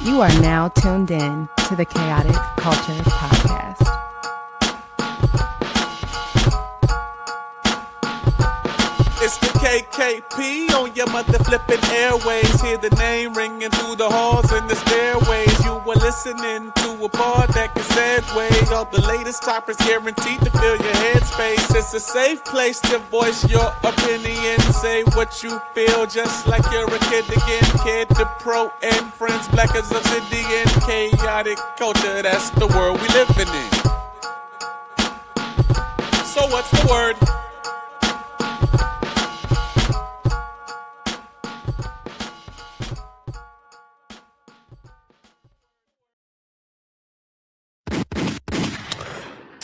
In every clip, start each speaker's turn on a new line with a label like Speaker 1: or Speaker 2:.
Speaker 1: You are now tuned in to the Chaotic Culture Podcast.
Speaker 2: It's the KKP on your mother flipping airways. Hear the name ringing through the halls and the stairways. You were listening to a pod that can segue. All the latest topics guaranteed to fill your headspace. It's a safe place to voice your opinion. Say what you feel just like you're a kid again. Kid to pro and friends black as obsidian. Chaotic culture, that's the world we living in. So what's the word?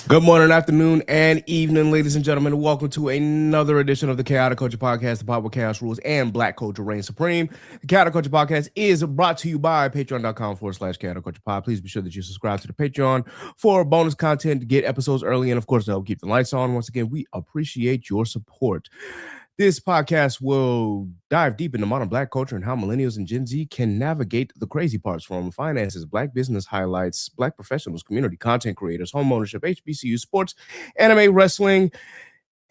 Speaker 3: Good morning, afternoon, and evening, ladies and gentlemen, and welcome to another edition of the Chaotic Culture Podcast, the pod where chaos rules and black culture reigns supreme. The Chaotic Culture Podcast is brought to you by patreon.com/Chaotic Culture Pod. Please be sure that you subscribe to the Patreon for bonus content to get episodes early, and of course, to help keep the lights on. Once again, we appreciate your support. This podcast will dive deep into modern black culture and how millennials and Gen Z can navigate the crazy parts, from finances, black business highlights, black professionals, community content creators, home ownership, HBCU, sports, anime, wrestling,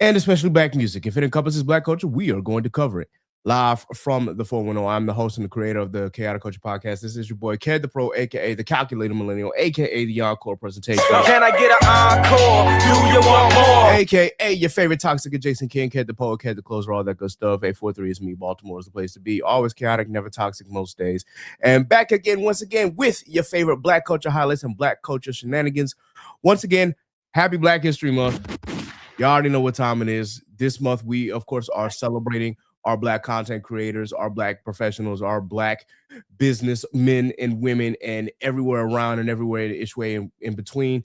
Speaker 3: and especially black music. If it encompasses black culture, we are going to cover it. Live from the 410, I'm the host and the creator of the Chaotic Culture Podcast. This is your boy, Ked the Pro, a.k.a. the Calculator Millennial, a.k.a. the Encore Presentation.
Speaker 2: Can I get an encore? Do you want more?
Speaker 3: A.k.a. your favorite toxic adjacent king, Ked the Poet, Ked the Closer, all that good stuff. 843 is me. Baltimore is the place to be. Always chaotic, never toxic most days. And back again, once again, with your favorite black culture highlights and black culture shenanigans. Once again, happy Black History Month. You already know what time it is. This month, we, of course, are celebrating our black content creators, our black professionals, our black business men and women, and everywhere around and everywhere each way in between.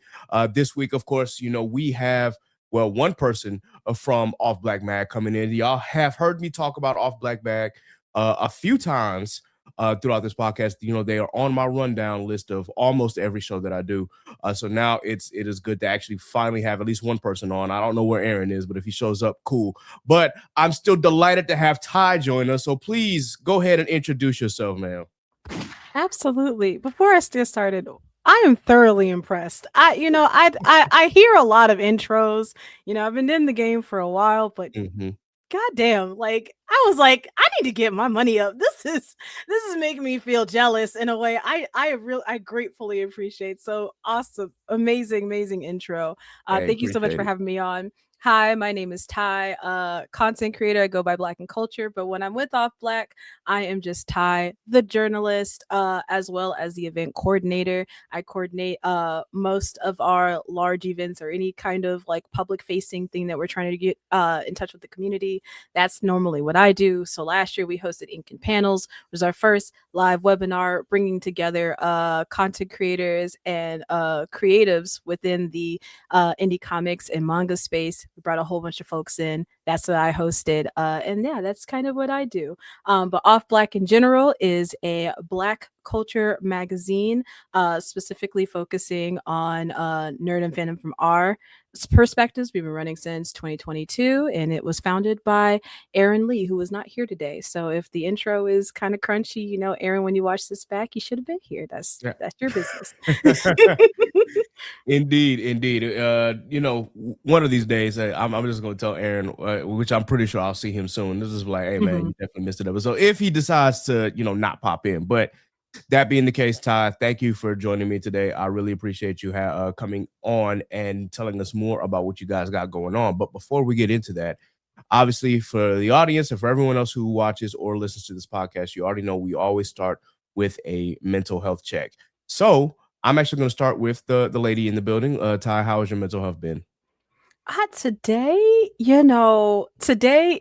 Speaker 3: This week, of course, you know, we have, well, one person from Off Blxxk Mag coming in. Y'all have heard me talk about Off Blxxk Mag a few times throughout this podcast. You know, they are on my rundown list of almost every show that I do. So now it is good to actually finally have at least one person on. I don't know where Aaron is, but if he shows up, cool. But I'm still delighted to have Ty join us. So please go ahead and introduce yourself, ma'am.
Speaker 1: Absolutely. Before I get started, I am thoroughly impressed. I hear a lot of intros. You know, I've been in the game for a while, but goddamn, like I was like, I need to get my money up. This is making me feel jealous in a way. I gratefully appreciate. So awesome, amazing intro. Thank you so much for having me on. Hi, my name is Ty, content creator. I go by Black and Culture, but when I'm with Off Blxxk, I am just Ty, the journalist, as well as the event coordinator. I coordinate most of our large events or any kind of like public facing thing that we're trying to get in touch with the community. That's normally what I do. So last year we hosted Ink and Panels. It was our first live webinar bringing together content creators and creatives within the indie comics and manga space. We brought a whole bunch of folks in. That's what I hosted. And yeah, that's kind of what I do. But Off Blxxk in general is a black culture magazine, specifically focusing on nerd and fandom from our perspectives. We've been running since 2022, and it was founded by Aaron Lee, who is not here today. So if the intro is kind of crunchy, you know, Aaron, when you watch this back, you should have been here. That's your business.
Speaker 3: Indeed. You know, one of these days, I'm just going to tell Aaron, which I'm pretty sure I'll see him soon. This is like, hey, man, you definitely missed it. So if he decides to, you know, not pop in. But that being the case, Ty, thank you for joining me today. I really appreciate you coming on and telling us more about what you guys got going on. But before we get into that, obviously, for the audience and for everyone else who watches or listens to this podcast, you already know we always start with a mental health check. So I'm actually going to start with the lady in the building. Ty, how has your mental health been?
Speaker 1: Today,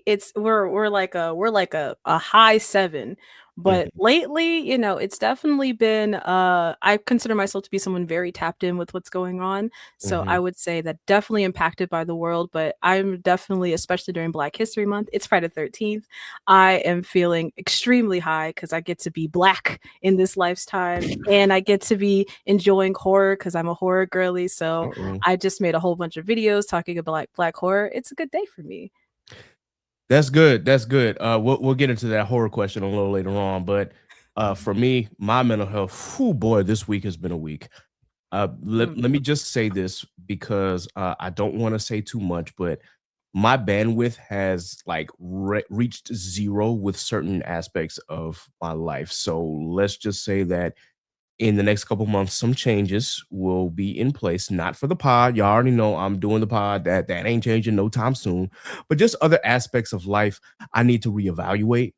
Speaker 1: it's we're like a high 7. But lately, you know, it's definitely been, I consider myself to be someone very tapped in with what's going on. So I would say that definitely impacted by the world, but I'm definitely, especially during Black History Month, it's Friday the 13th. I am feeling extremely high because I get to be Black in this lifetime, and I get to be enjoying horror because I'm a horror girly. So I just made a whole bunch of videos talking about Black horror. It's a good day for me.
Speaker 3: That's good. We'll get into that horror question a little later on, but For me, my mental health, oh boy, this week has been a week.
Speaker 1: Mm.
Speaker 3: Let me just say this because I don't want to say too much, but my bandwidth has like reached zero with certain aspects of my life. So let's just say that in the next couple months, some changes will be in place. Not for the pod. Y'all already know I'm doing the pod. That ain't changing no time soon. But just other aspects of life I need to reevaluate,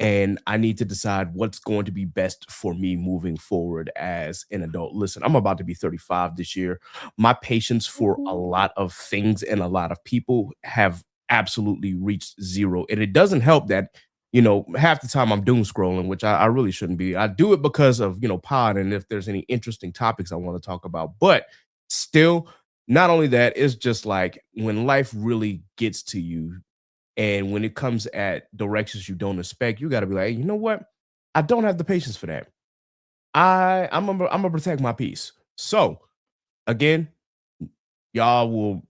Speaker 3: and I need to decide what's going to be best for me moving forward as an adult. Listen, I'm about to be 35 this year. My patience for a
Speaker 1: Mhm.
Speaker 3: lot of things and a lot of people have absolutely reached zero. And it doesn't help that, half the time I'm doom scrolling, which I really shouldn't be. I do it because of, pod and if there's any interesting topics I want to talk about. But still, not only that, it's just like when life really gets to you, and when it comes at directions you don't expect, you got to be like, hey, you know what? I don't have the patience for that. I'm gonna protect my peace. So again, y'all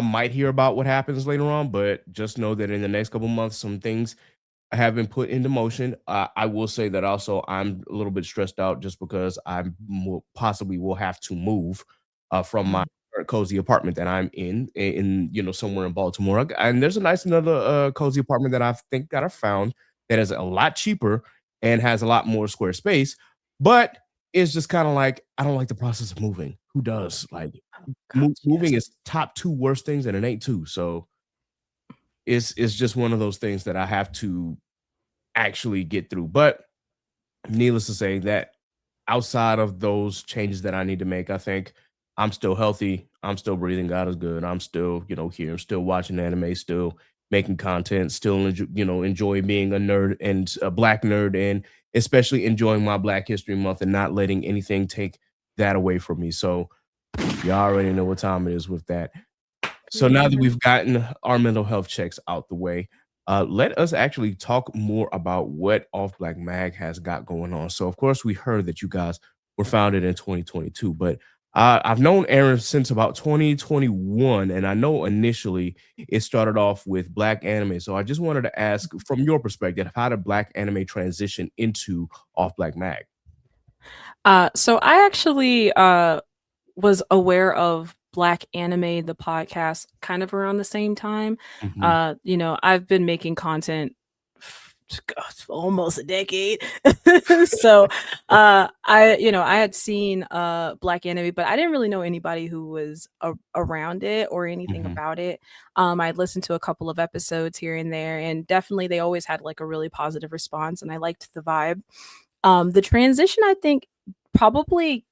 Speaker 3: might hear about what happens later on, but just know that in the next couple months, some things have been put into motion. I will say that also I'm a little bit stressed out just because possibly will have to move from my
Speaker 1: Mm.
Speaker 3: cozy apartment that I'm in somewhere in Baltimore. And there's a nice another cozy apartment that I think that I found that is a lot cheaper and has a lot more square space, but it's just kind of like I don't like the process of moving. Who does? Like
Speaker 1: Oh gosh,
Speaker 3: moving
Speaker 1: yes.
Speaker 3: is top two worst things, and it ain't two. So it's just one of those things that I have to actually get through. But needless to say that outside of those changes that I need to make, I think I'm still healthy. I'm still breathing. God is good. I'm still, here. I'm still watching anime, still making content, still, enjoy being a nerd and a black nerd, and especially enjoying my Black History Month and not letting anything take that away from me. So y'all already know what time it is with that. So now that
Speaker 1: Creator.
Speaker 3: we've gotten our mental health checks out the way, let us actually talk more about what Off Black Mag has got going on. So, of course, we heard that you guys were founded in 2022, but I've known Aaron since about 2021, and I know initially it started off with Black anime. So, I just wanted to ask, from your perspective, how did Black anime transition into Off Black Mag?
Speaker 1: So I actually was aware of Black Anime, the podcast, kind of around the same time.
Speaker 3: Hmm.
Speaker 1: I've been making content God, for almost a decade. So I had seen Black Anime, but I didn't really know anybody who was around it or anything
Speaker 3: Hmm.
Speaker 1: about it. I'd listened to a couple of episodes here and there, and definitely they always had like a really positive response, and I liked the vibe. The transition, I think, probably,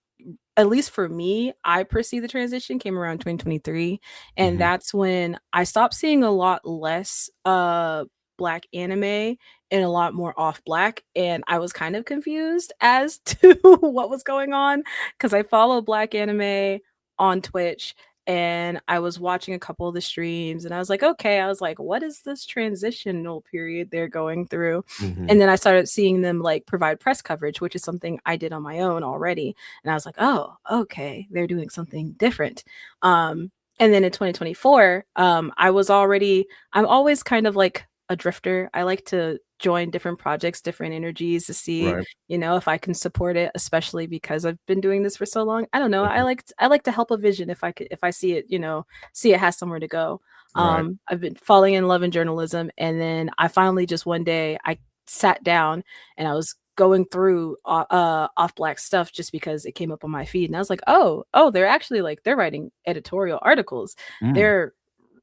Speaker 1: at least for me, I perceive the transition came around 2023, and
Speaker 3: Hmm.
Speaker 1: that's when I stopped seeing a lot less Black anime and a lot more Off Black, and I was kind of confused as to what was going on because I follow Black anime on Twitch, and I was watching a couple of the streams, and I was like, okay, I was like, what is this transitional period they're going through?
Speaker 3: Hmm.
Speaker 1: And then I started seeing them like provide press coverage, which is something I did on my own already, and I was like, oh, okay, they're doing something different. And then in 2024, I'm always kind of like a drifter. I like to join different projects, different energies to see,
Speaker 3: Right.
Speaker 1: if I can support it, especially because I've been doing this for so long. I don't know. I
Speaker 3: Hmm.
Speaker 1: like I like to help a vision if I see it, see it has somewhere to go.
Speaker 3: Right.
Speaker 1: I've been falling in love in journalism, and then I finally just one day I sat down and I was going through Off Black stuff just because it came up on my feed, and I was like, oh, they're actually like they're writing editorial articles.
Speaker 3: Mm.
Speaker 1: They're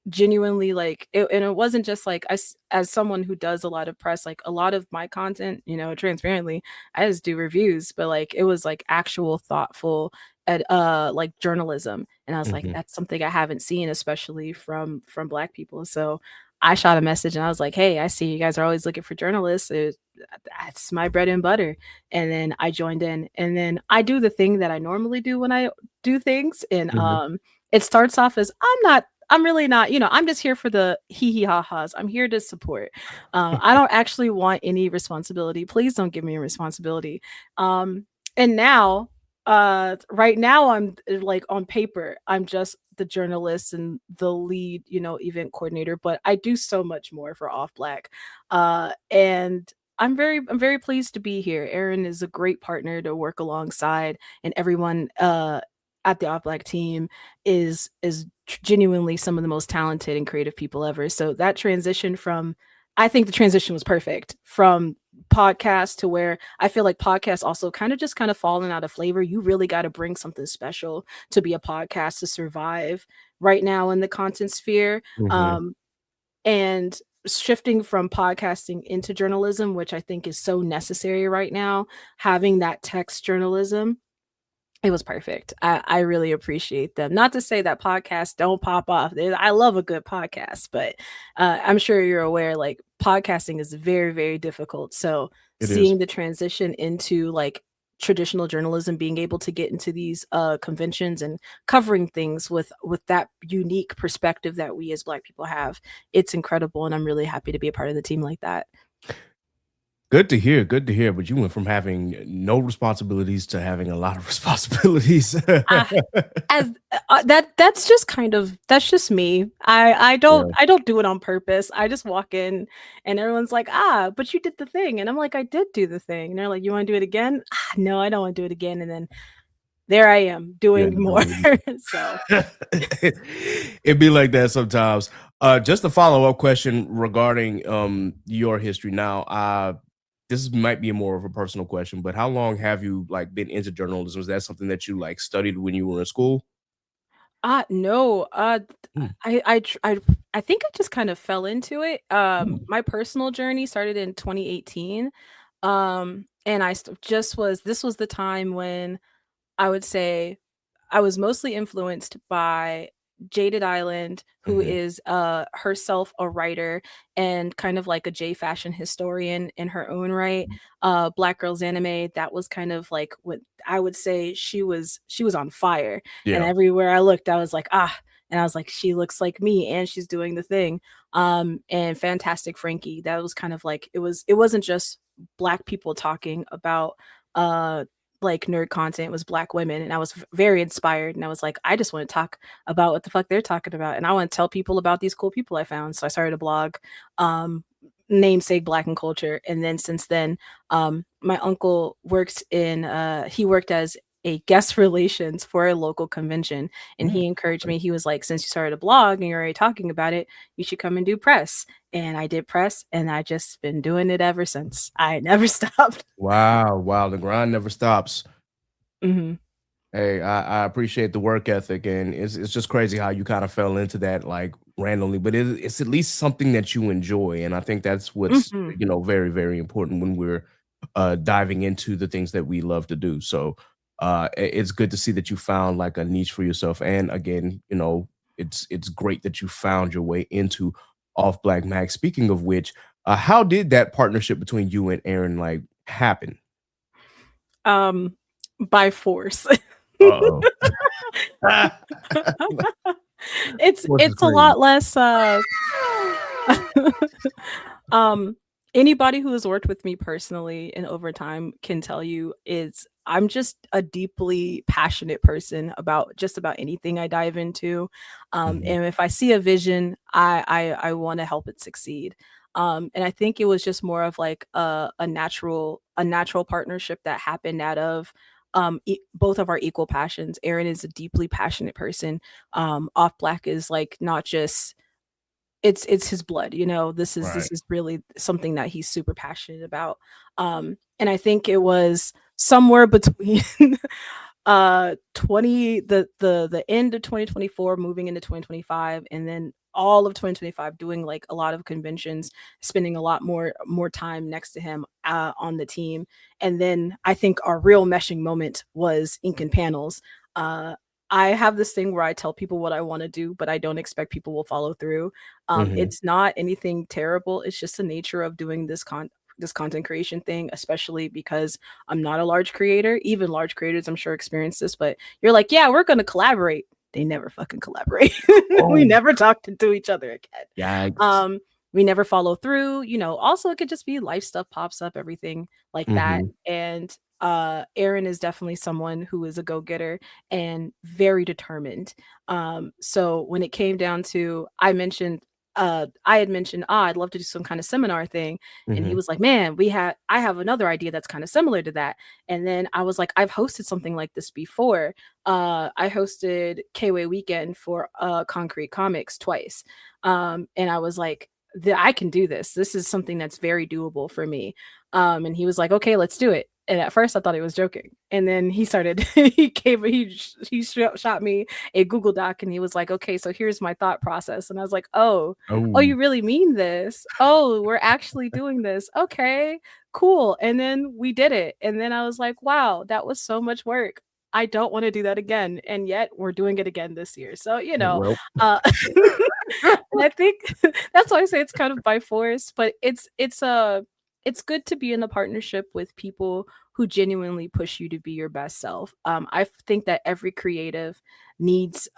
Speaker 1: genuinely like and it wasn't just like as someone who does a lot of press, like a lot of my content, transparently, I just do reviews, but like it was like actual thoughtful like journalism, and I was like,
Speaker 3: Mhm.
Speaker 1: that's something I haven't seen, especially from Black people. So I shot a message and I was like, hey, I see you guys are always looking for journalists. That's my bread and butter. And then I joined in, and then I do the thing that I normally do when I do things, and
Speaker 3: Mhm.
Speaker 1: it starts off as I'm really not, I'm just here for the hee hee ha ha's. I'm here to support. I don't actually want any responsibility. Please don't give me a responsibility. And now, right now, I'm like on paper, I'm just the journalist and the lead, event coordinator, but I do so much more for Off Black. And I'm very pleased to be here. Aaron is a great partner to work alongside, and everyone at the Off Blxxk team is genuinely some of the most talented and creative people ever. So that transition from I think the transition was perfect from podcast to where I feel like podcasts also kind of fallen out of flavor. You really got to bring something special to be a podcast to survive right now in the content sphere.
Speaker 3: Mhm.
Speaker 1: Um, and shifting from podcasting into journalism, which I think is so necessary right now, having that text journalism, it was perfect. I really appreciate them. Not to say that podcasts don't pop off. I love a good podcast, but I'm sure you're aware, like podcasting is very, very difficult. So
Speaker 3: It is.
Speaker 1: seeing the transition into like traditional journalism, being able to get into these conventions and covering things with that unique perspective that we as Black people have, it's incredible, and I'm really happy to be a part of the team like that.
Speaker 3: Good to hear, good to hear, but you went from having no responsibilities to having a lot of responsibilities.
Speaker 1: Ah, as that's just kind of that's just me.
Speaker 3: Yeah,
Speaker 1: I don't do it on purpose. I just walk in and everyone's like, "Ah, but you did the thing." And I'm like, "I did do the thing." And they're like, "You wanna do it again?" "Ah, no, I don't wanna do it again." And then there I am
Speaker 3: yeah,
Speaker 1: doing more. So
Speaker 3: it'd be like that sometimes. Just a follow-up question regarding your history now. This might be more of a personal question, but how long have you like been into journalism? Was that something that you like studied when you were in school?
Speaker 1: No,
Speaker 3: Mm,
Speaker 1: I think I just kind of fell into it.
Speaker 3: mm,
Speaker 1: My personal journey started in 2018. And just was this was the time when I would say I was mostly influenced by Jaded Island, who
Speaker 3: mhm,
Speaker 1: is herself a writer and kind of like a J fashion historian in her own right. Black Girls Anime, that was kind of like what I would say she was on fire. And
Speaker 3: yeah,
Speaker 1: everywhere I looked, I was like, ah, and I was like, she looks like me and she's doing the thing. And Fantastic Frankie, that was kind of like it wasn't just Black people talking about uh like nerd content, it was Black women, and I was very inspired, and I was like, I just want to talk about what the fuck they're talking about, and I want to tell people about these cool people I found. So I started a blog, um namesake Black and Culture. And then since then, my uncle works in he worked as a guest relations for a local convention, and
Speaker 3: mm,
Speaker 1: he encouraged
Speaker 3: okay.
Speaker 1: me. He was like, since you started a blog and you're already talking about it, you should come and do press. And I did press, and I just been doing it ever since. I never stopped.
Speaker 3: Wow, wow, the grind never stops.
Speaker 1: Mhm.
Speaker 3: Hey, I appreciate the work ethic, and it's just crazy how you kind of fell into that like randomly, but it's at least something that you enjoy, and I think that's what's
Speaker 1: Mhm.
Speaker 3: very very important when we're diving into the things that we love to do. So it's good to see that you found like a niche for yourself, and again, it's great that you found your way into Off Black Mag. Speaking of which, how did that partnership between you and Aaron like happen?
Speaker 1: Um, by force.
Speaker 3: Uh oh. Force is
Speaker 1: It's a
Speaker 3: crazy.
Speaker 1: lot less, um, anybody who has worked with me personally and over time can tell you is I'm just a deeply passionate person about just about anything I dive into.
Speaker 3: Mhm,
Speaker 1: And if I see a vision, I wanna help it succeed. And I think it was just more of like a natural partnership that happened out of both of our equal passions. Aaron is a deeply passionate person. Off Black is like not just it's his blood, you know.
Speaker 3: right.
Speaker 1: This is really something that he's super passionate about. And I think it was somewhere between 20 the end of 2024 moving into 2025, and then all of 2025 doing like a lot of conventions, spending a lot more time next to him on the team. And then I think our real meshing moment was ink and panels. uh I have this thing where I tell people what I want to do, but I don't expect people will follow through.
Speaker 3: Mhm,
Speaker 1: It's not anything terrible. It's just the nature of doing this content creation thing, especially because I'm not a large creator. Even large creators, I'm sure, experience this, but you're like, yeah, we're going to collaborate. They never fucking collaborate. We
Speaker 3: oh,
Speaker 1: never talk to each other again.
Speaker 3: yikes.
Speaker 1: Um, we never follow through. You know, also, it could just be life stuff pops up, everything like that.
Speaker 3: Mhm,
Speaker 1: And Aaron is definitely someone who is a go-getter and very determined. So when it came down to, I mentioned I had mentioned, I'd love to do some kind of seminar thing. And he
Speaker 3: Mhm.
Speaker 1: was like, man, I have another idea that's kind of similar to that. And then I was like, I've hosted something like this before. I hosted KWay Weekend for Concrete Comics twice. And I was like, I can do this. This is something that's very doable for me. And he was like, okay, let's do it. And at first I thought he was joking. And then he started, shot me a Google Doc and he was like, okay, so here's my thought process. And I was like, oh,
Speaker 3: Oh,
Speaker 1: you really mean this? Oh, we're actually doing this. Okay, cool. And then we did it. And then I was like, wow, that was so much work. I don't want to do that again. And yet we're doing it again this year. So,
Speaker 3: well.
Speaker 1: I think that's why I say it's kind of by force, but it's good to be in a partnership with people who genuinely push you to be your best self. I think that every creative needs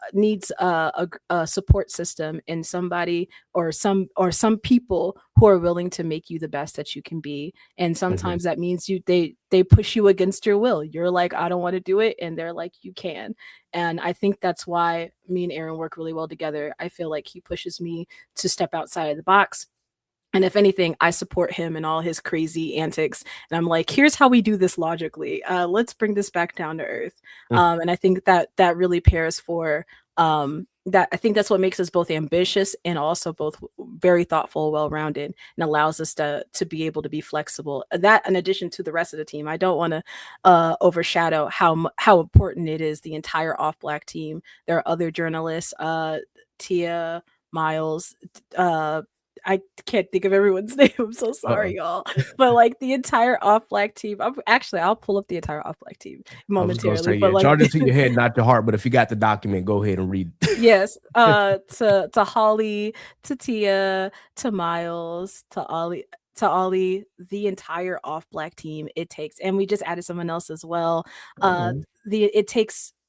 Speaker 1: a support system in somebody or some people who are willing to make you the best that you can be. And
Speaker 3: Mhm.
Speaker 1: sometimes that means they push you against your will. You're like, I don't want to do it, and they're like, you can. And I think that's why me and Aaron work really well together. I feel like he pushes me to step outside of the box, and if anything, I support him in all his crazy antics. And I'm like, here's how we do this logically. Let's bring this back down to earth.
Speaker 3: Mm.
Speaker 1: And I think that really pairs for that. I think that's what makes us both ambitious and also both very thoughtful, well-rounded, and allows us to be able to be flexible. That, in addition to the rest of the team, I don't want to overshadow how important it is. The entire Off Black team. There are other journalists, Tia, Miles, uh, I can't think of everyone's name. I'm so
Speaker 3: Uh-oh.
Speaker 1: sorry, y'all. But like the entire Off Black team, I'll pull up the entire Off Black team
Speaker 3: I was gonna
Speaker 1: momentarily.
Speaker 3: say,
Speaker 1: But
Speaker 3: yeah,
Speaker 1: like,
Speaker 3: charge it to your head, not your heart. But if you got the document, go ahead and read it.
Speaker 1: yes, to Holly, to Tia, to Miles, to Ollie, the entire Off Black team. It takes, and we just added someone else as well. Uh,
Speaker 3: Okay.
Speaker 1: the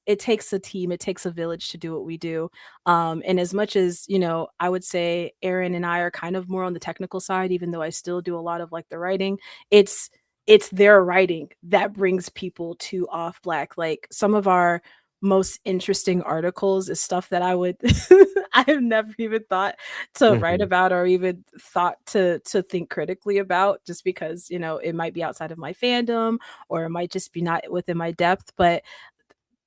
Speaker 1: it takes a team, it takes a village to do what we do. And as much as I would say Aaron and I are kind of more on the technical side, even though I still do a lot of like the writing. It's it's their writing that brings people to Off Black. Like some of our most interesting articles is stuff that I would I have never even thought to write
Speaker 3: Mhm.
Speaker 1: about or even thought to think critically about, just because it might be outside of my fandom or it might just be not within my depth. But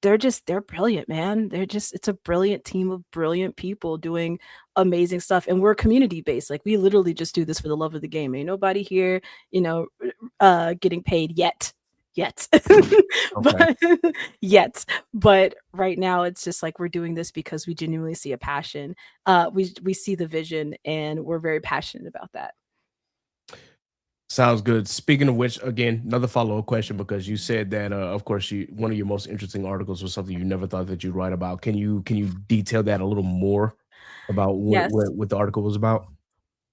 Speaker 1: they're brilliant, man. It's a brilliant team of brilliant people doing amazing stuff, and we're community based. Like we literally just do this for the love of the game. Ain't nobody here, you know, getting paid yet.
Speaker 3: Okay.
Speaker 1: But yet. But right now it's just like we're doing this because we genuinely see a passion. We see the vision and we're very passionate about that.
Speaker 3: Sounds good. Speaking of which, again, another follow-up question because you said that, of course, one of your most interesting articles was something you never thought that you'd write about. Can you detail that a little more about
Speaker 1: Yes.
Speaker 3: what the article was about?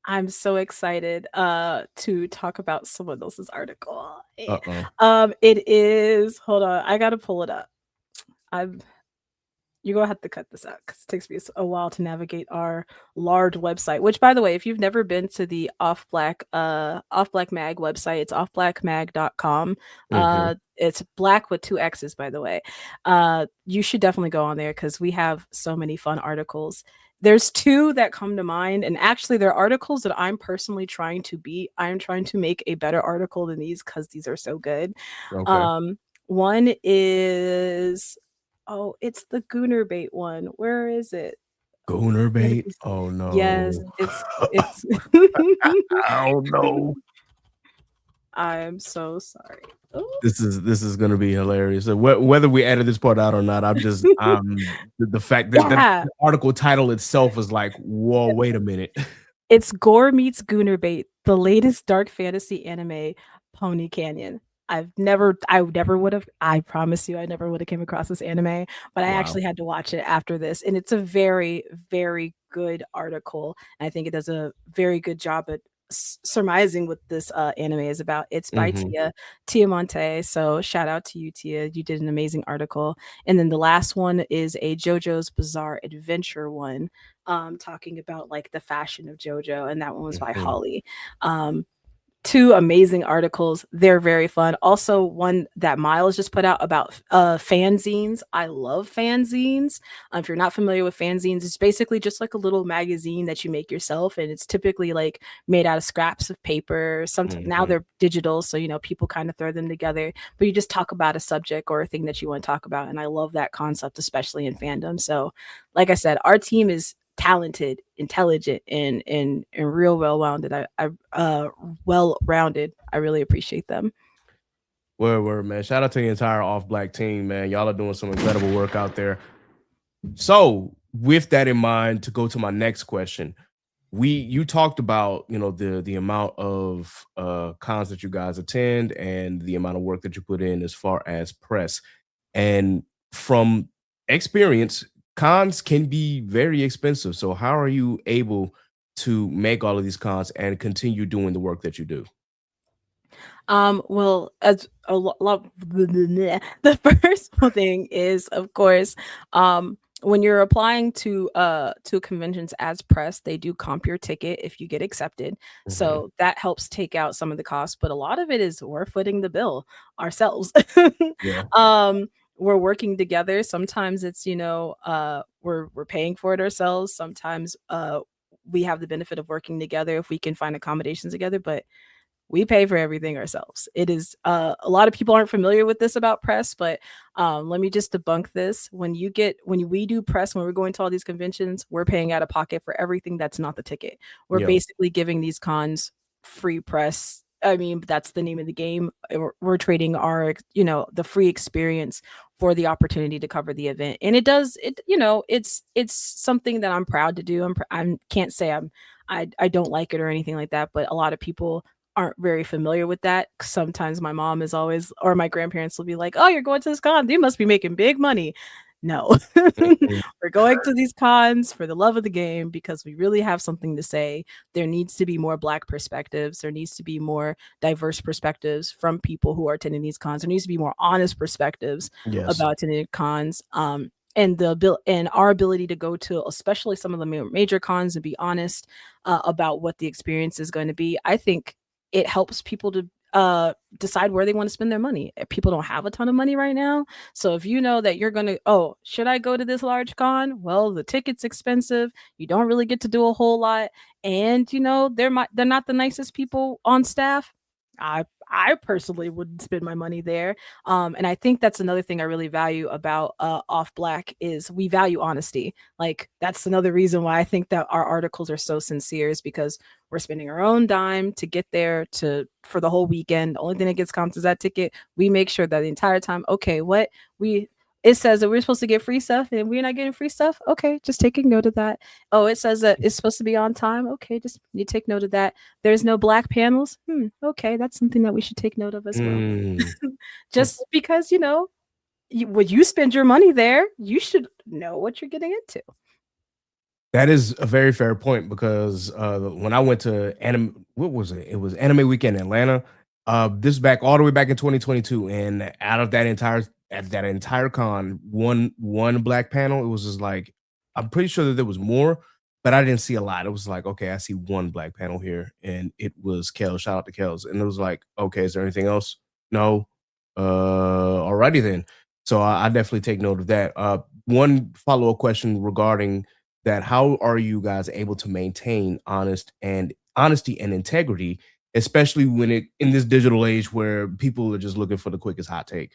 Speaker 1: I'm so excited to talk about someone else's article.
Speaker 3: Uh-oh.
Speaker 1: It is, hold on, I gotta pull it up. I'm You're gonna have to cut this out because it takes me a while to navigate our large website. Which, by the way, if you've never been to the Off Black Mag website, it's offblackmag.com.
Speaker 3: Mhm.
Speaker 1: It's black with two X's, by the way. You should definitely go on there because we have so many fun articles. There's two that come to mind, and actually, they're articles that I'm personally trying to beat. I'm trying to make a better article than these because these are so good.
Speaker 3: Okay.
Speaker 1: One is Oh, it's the Gooner bait one. Where is it?
Speaker 3: Gooner
Speaker 1: Where did
Speaker 3: bait?
Speaker 1: we
Speaker 3: Oh,
Speaker 1: Yes,
Speaker 3: no.
Speaker 1: it's
Speaker 3: Oh, no.
Speaker 1: I'm so sorry. Ooh.
Speaker 3: This is gonna be hilarious. So whether we edit this part out or not, the fact that
Speaker 1: Yeah,
Speaker 3: the article title itself is like, "Whoa, wait a minute."
Speaker 1: it's Gore meets Gooner bait, the latest dark fantasy anime, Pony Canyon. I never would have, I promise you, I never would have came across this anime, but I
Speaker 3: Wow.
Speaker 1: actually had to watch it after this, and it's a very, very good article. And I think it does a very good job at surmising what this anime is about. It's by
Speaker 3: Mhm.
Speaker 1: Tia Monte. So shout out to you, Tia. You did an amazing article. And then the last one is a JoJo's Bizarre Adventure one, talking about like the fashion of JoJo, and that one was by
Speaker 3: Mhm.
Speaker 1: Holly. Um, 2 amazing articles. They're very fun. Also, one that Miles just put out about fanzines. I love fanzines. If you're not familiar with fanzines, it's basically just like a little magazine that you make yourself, and it's typically like made out of scraps of paper. Sometimes now
Speaker 3: Mhm.
Speaker 1: they're digital, so people kind of throw them together. But you just talk about a subject or a thing that you want to talk about, and I love that concept, especially in fandom. So, like I said, our team is talented, intelligent, and real well-rounded. Well-rounded. I really appreciate them.
Speaker 3: Word, man. Shout out to the entire Off Black team, man. Y'all are doing some incredible work out there. So, with that in mind, to go to my next question, you talked about the amount of cons that you guys attend and the amount of work that you put in as far as press. And from experience, cons can be very expensive. So, how are you able to make all of these cons and continue doing the work that you do?
Speaker 1: Well, as a lot, the first thing is, of course, when you're applying to conventions as press, they do comp your ticket if you get accepted.
Speaker 3: Mhm.
Speaker 1: So that helps take out some of the costs, but a lot of it is we're footing the bill ourselves.
Speaker 3: Yeah.
Speaker 1: um, we're working together. Sometimes it's, we're paying for it ourselves. Sometimes we have the benefit of working together if we can find accommodations together, but we pay for everything ourselves. It is a lot of people aren't familiar with this about press, but let me just debunk this. When we do press, when we're going to all these conventions, we're paying out of pocket for everything that's not the ticket. We're
Speaker 3: Yeah.
Speaker 1: basically giving these cons free press. I mean, that's the name of the game. We're trading the free experience for the opportunity to cover the event, and it's something that I'm proud to do. I can't say I don't like it or anything like that, but a lot of people aren't very familiar with that. Sometimes my mom is always or my grandparents will be like, "Oh, you're going to this con. You must be making big money." No.
Speaker 3: Mhm.
Speaker 1: We're going to these cons for the love of the game because we really have something to say. There needs to be more Black perspectives. There needs to be more diverse perspectives from people who are attending these cons. There needs to be more honest perspectives
Speaker 3: Yes.
Speaker 1: about attending cons. And our ability to go to especially some of the major cons and be honest about what the experience is going to be. I think it helps people to decide where they want to spend their money. People don't have a ton of money right now. So if you know that you're going to, oh, should I go to this large con? Well, the ticket's expensive. You don't really get to do a whole lot. And they're not the nicest people on staff. I personally wouldn't spend my money there. And I think that's another thing I really value about Off Black is we value honesty. Like that's another reason why I think that our articles are so sincere is because we're spending our own dime to get there to for the whole weekend. The only thing that gets comped is that ticket. We make sure that the entire time, okay, what we it says that we're supposed to get free stuff and we're not getting free stuff. Okay, just taking note of that. Oh, it says that it's supposed to be on time. Okay, just you take note of that. There's no Black panels. Okay, that's something that we should take note of as well.
Speaker 3: Mm.
Speaker 1: Just because when you spend your money there, you should know what you're getting into.
Speaker 3: That is a very fair point because when I went to anime, what was it? It was Anime Weekend in Atlanta. This back all the way back in 2022, and out of that entire con, one Black panel. It was just like I'm pretty sure that there was more, but I didn't see a lot. It was like, okay, I see one Black panel here, and it was Kel. Shout out to Kels, and it was like, okay, is there anything else? No. Alrighty then. So I definitely take note of that. One follow up question regarding that: how are you guys able to maintain honesty and integrity, especially when it in this digital age where people are just looking for the quickest hot take?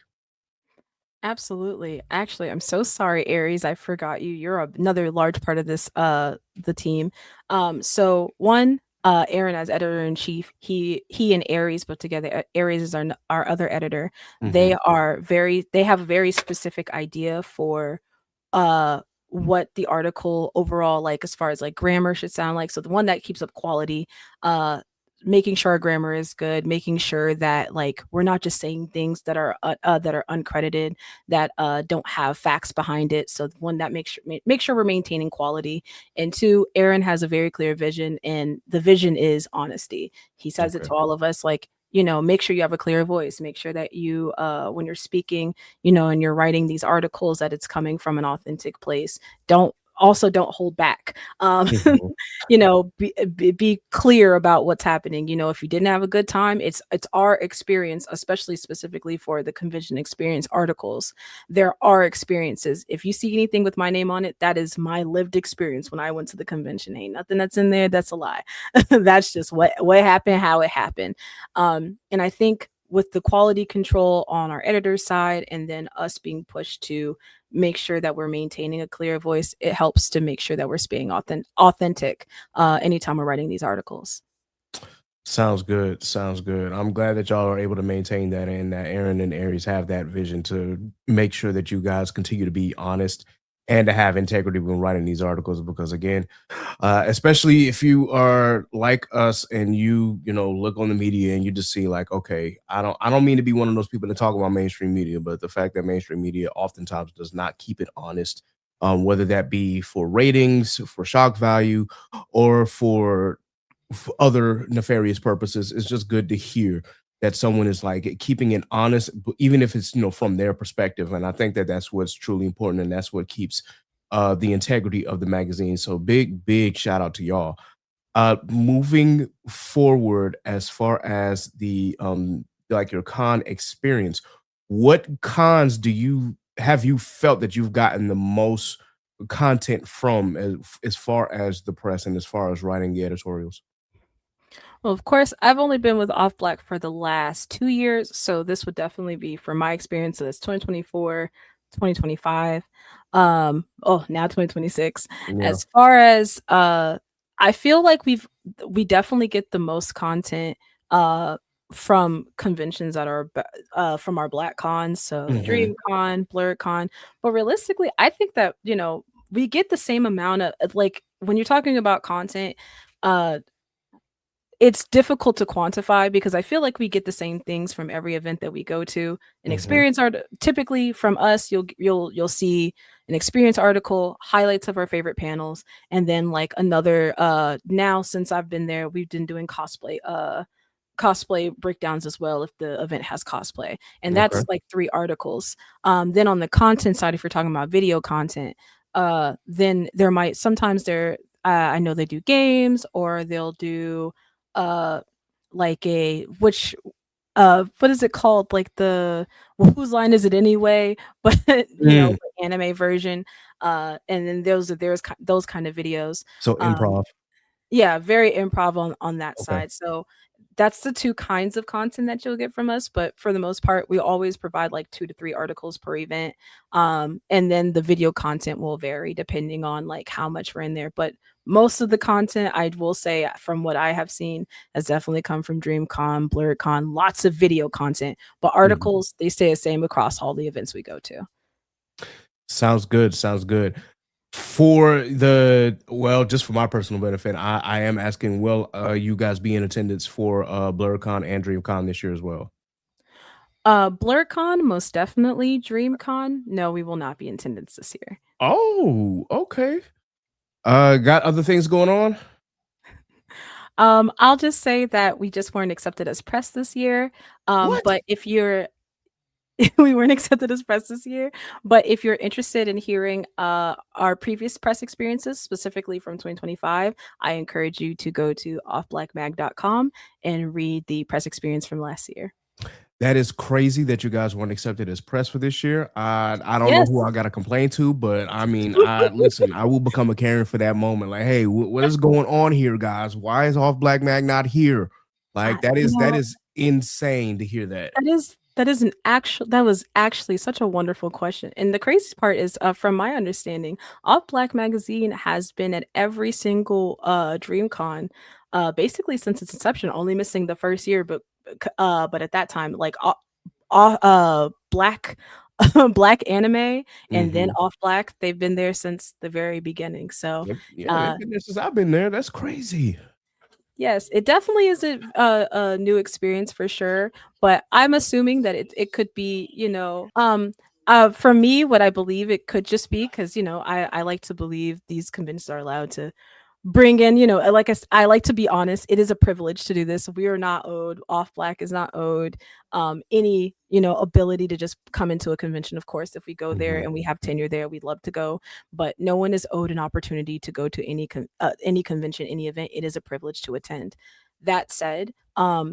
Speaker 1: Absolutely. Actually, I'm so sorry, Aries. I forgot you. You're another large part of this the team. So one Aaron as editor in chief, he and Aries put together. Aries is our other editor.
Speaker 3: Hmm.
Speaker 1: They have a very specific idea for uh what the article overall like as far as like grammar should sound like. So the one that keeps up quality, uh making sure our grammar is good, making sure that like we're not just saying things that are uncredited, that don't have facts behind it. So one that make sure we're maintaining quality. And two, Aaron has a very clear vision, and the vision is honesty. He says it
Speaker 3: Okay.
Speaker 1: to all of us, like, make sure you have a clear voice, make sure that you when you're speaking, and you're writing these articles, that it's coming from an authentic place. Don't also don't hold back.
Speaker 3: Mhm.
Speaker 1: Be clear about what's happening. If you didn't have a good time, it's our experience, especially specifically for the convention experience articles. There are experiences. If you see anything with my name on it, that is my lived experience when I went to the convention. Ain't nothing that's in there that's a lie. That's just what happened, how it happened. And I think with the quality control on our editor's side, and then us being pushed to make sure that we're maintaining a clear voice, it helps to make sure that we're being authentic anytime we're writing these articles.
Speaker 3: Sounds good. Sounds good. I'm glad that y'all are able to maintain that and that Aaron and Aries have that vision to make sure that you guys continue to be honest and to have integrity when writing these articles. Because again, especially if you are like us and you look on the media and you just see like, okay, I don't mean to be one of those people that talk about mainstream media, but the fact that mainstream media oftentimes does not keep it honest, whether that be for ratings, for shock value, or for other nefarious purposes. It's just good to hear that someone is like keeping it honest, even if it's from their perspective. And I think that that's what's truly important, and that's what keeps the integrity of the magazine. So big shout out to y'all. Moving forward, as far as the like your con experience, what cons have you felt that you've gotten the most content from, as far as the press and as far as writing the editorials?
Speaker 1: Well, of course, I've only been with Off Black for the last 2 years, so this would definitely be from my experience. So that's 2024, 2025, now 2026.
Speaker 3: Yeah.
Speaker 1: As far as I feel like we definitely get the most content uh from conventions that are from our Black cons, so
Speaker 3: Mhm.
Speaker 1: DreamCon, BlurCon. But realistically, I think that we get the same amount of like when you're talking about content. uh it's difficult to quantify because I feel like we get the same things from every event that we go to. An
Speaker 3: Mhm.
Speaker 1: experience art typically from us, you'll see an experience article, highlights of our favorite panels, and then like another now since I've been there, we've been doing cosplay breakdowns as well if the event has cosplay. And
Speaker 3: Okay.
Speaker 1: that's like 3 articles. Then on the content side, if you're talking about video content, then there might sometimes there I know they do games or they'll do uh like a which what is it called, like the well, whose line is it anyway, but
Speaker 3: Mm.
Speaker 1: the anime version, and then those kind of videos.
Speaker 3: So
Speaker 1: um
Speaker 3: improv.
Speaker 1: yeah, very improv on that
Speaker 3: Okay.
Speaker 1: side. So that's the 2 kinds of content that you'll get from us, but for the most part, we always provide like 2 to 3 articles per event. And then the video content will vary depending on like how much we're in there, but most of the content, I will say from what I have seen, has definitely come from DreamCon, BlurCon, lots of video content, but
Speaker 3: Mhm.
Speaker 1: articles, they stay the same across all the events we go to.
Speaker 3: Sounds good. Sounds good. For the well, just for my personal benefit, I am asking, will you guys be in attendance for BlurCon and DreamCon this year as well?
Speaker 1: BlurCon, most definitely. DreamCon, no, we will not be in attendance this year.
Speaker 3: Oh, okay. Got other things going on?
Speaker 1: I'll just say that we just weren't accepted as press this year.
Speaker 3: What?
Speaker 1: But if you're we weren't accepted as press this year, but if you're interested in hearing our previous press experiences, specifically from 2025, I encourage you to go to offblackmag.com and read the press experience from last year.
Speaker 3: That is crazy that you guys weren't accepted as press for this year. I don't know who
Speaker 1: Yes.
Speaker 3: I gotta complain to, but I mean, I listen. I will become a Karen for that moment. Like, hey, what is going on here, guys? Why is Off Black Mag not here? Like, that
Speaker 1: You know,
Speaker 3: is insane to hear that.
Speaker 1: that was actually such a wonderful question. And the craziest part is, from my understanding, Off Black Magazine has been at every single DreamCon, basically since its inception, only missing the first year. But at that time, like Black Black anime, and then
Speaker 3: Mhm.
Speaker 1: Off Black, they've been there since the very beginning. So,
Speaker 3: Yep. Yeah,
Speaker 1: uh,
Speaker 3: they've been there since I've been there. That's crazy.
Speaker 1: yes, it definitely is a new experience for sure, but I'm assuming that it could be, for me, what I believe it could just be because I like to believe these conventions are allowed to bring in, you know, like I like to be honest, it is a privilege to do this. We are not owed, Off Black is not owed any, you know, ability to just come into a convention. Of course, if we go there
Speaker 3: Mhm.
Speaker 1: and we have tenure there, we'd love to go, but no one is owed an opportunity to go to any convention, any event. It is a privilege to attend. That said,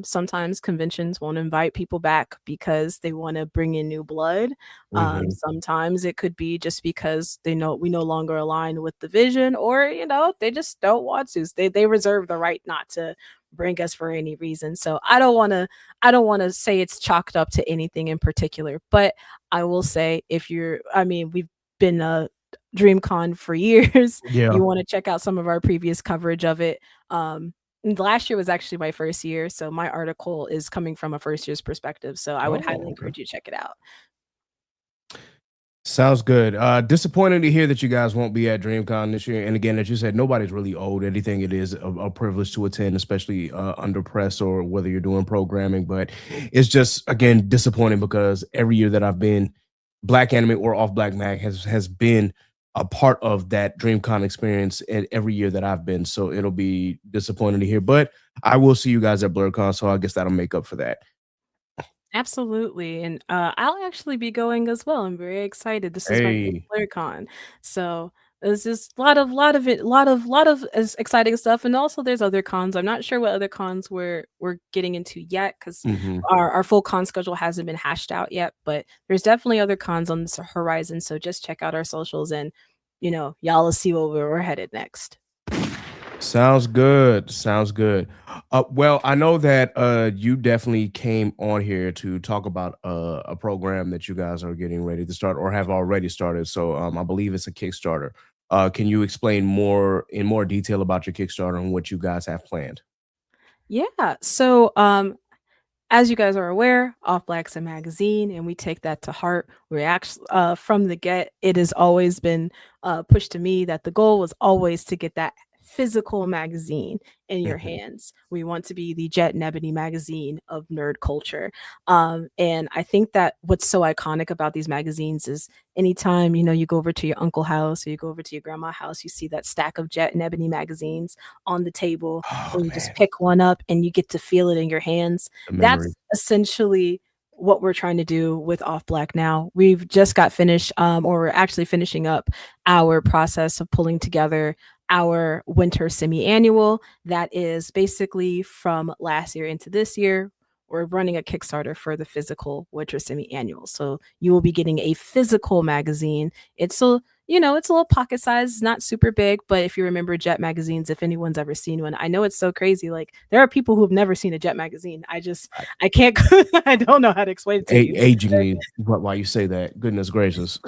Speaker 1: sometimes conventions won't invite people back because they want to bring in new blood.
Speaker 3: Mhm.
Speaker 1: Sometimes it could be just because they know we no longer align with the vision, or you know, they just don't want to. They reserve the right not to bring us for any reason. So I don't want to say it's chalked up to anything in particular, but I will say if you're I mean, we've been a DreamCon for years.
Speaker 3: Yeah.
Speaker 1: You want to check out some of our previous coverage of it. Last year was actually my first year, so my article is coming from a first year's perspective. So I would highly
Speaker 3: Oh, okay.
Speaker 1: encourage you to check it out.
Speaker 3: Sounds good. Disappointed to hear that you guys won't be at DreamCon this year. And again, as you said, nobody's really owed anything. It is a privilege to attend, especially under press or whether you're doing programming. But it's just again disappointing because every year that I've been, Black Anime or Off Black Mag has been a part of that DreamCon experience and every year that I've been. So it'll be disappointing to hear. But I will see you guys at BlurCon, so I guess that'll make up for that.
Speaker 1: Absolutely, and, I'll actually be going as well. I'm very excited. This is my first
Speaker 3: Hey.
Speaker 1: BlurCon, so there's just lot of exciting stuff, and also there's other cons. I'm not sure what other cons we're getting into yet because
Speaker 3: Hmm.
Speaker 1: our full con schedule hasn't been hashed out yet, but there's definitely other cons on this horizon, so just check out our socials and, you know, y'all will see where we're headed next.
Speaker 3: Sounds good. Sounds good. Well, I know that you definitely came on here to talk about a program that you guys are getting ready to start or have already started. So I believe it's a Kickstarter. Can you explain more in more detail about your Kickstarter and what you guys have planned?
Speaker 1: Yeah, so, as you guys are aware, Off Blxxk a magazine, and we take that to heart. We actually, from the get, it has always been pushed to me that the goal was always to get that physical magazine in your
Speaker 3: Mhm.
Speaker 1: hands. We want to be the Jet and Ebony magazine of nerd culture. And I think that what's so iconic about these magazines is anytime, you know, you go over to your uncle house or you go over to your grandma house, you see that stack of Jet and Ebony magazines on the table,
Speaker 3: Oh
Speaker 1: and you just
Speaker 3: man,
Speaker 1: pick one up and you get to feel it in your hands.
Speaker 3: the memory.
Speaker 1: That's essentially what we're trying to do with Off Black now. We've just got finished, or we're actually finishing up our process of pulling together our winter semi-annual. That is basically from last year into this year. We're running a Kickstarter for the physical winter semi-annual. So you will be getting a physical magazine. It's a you know, it's a little pocket size, it's not super big, but if you remember Jet magazines, if anyone's ever seen one, I know it's so crazy. Like there are people who've never seen a Jet magazine. I can't I don't know how to explain it to you.
Speaker 3: Aging me. Why you say that? Goodness gracious.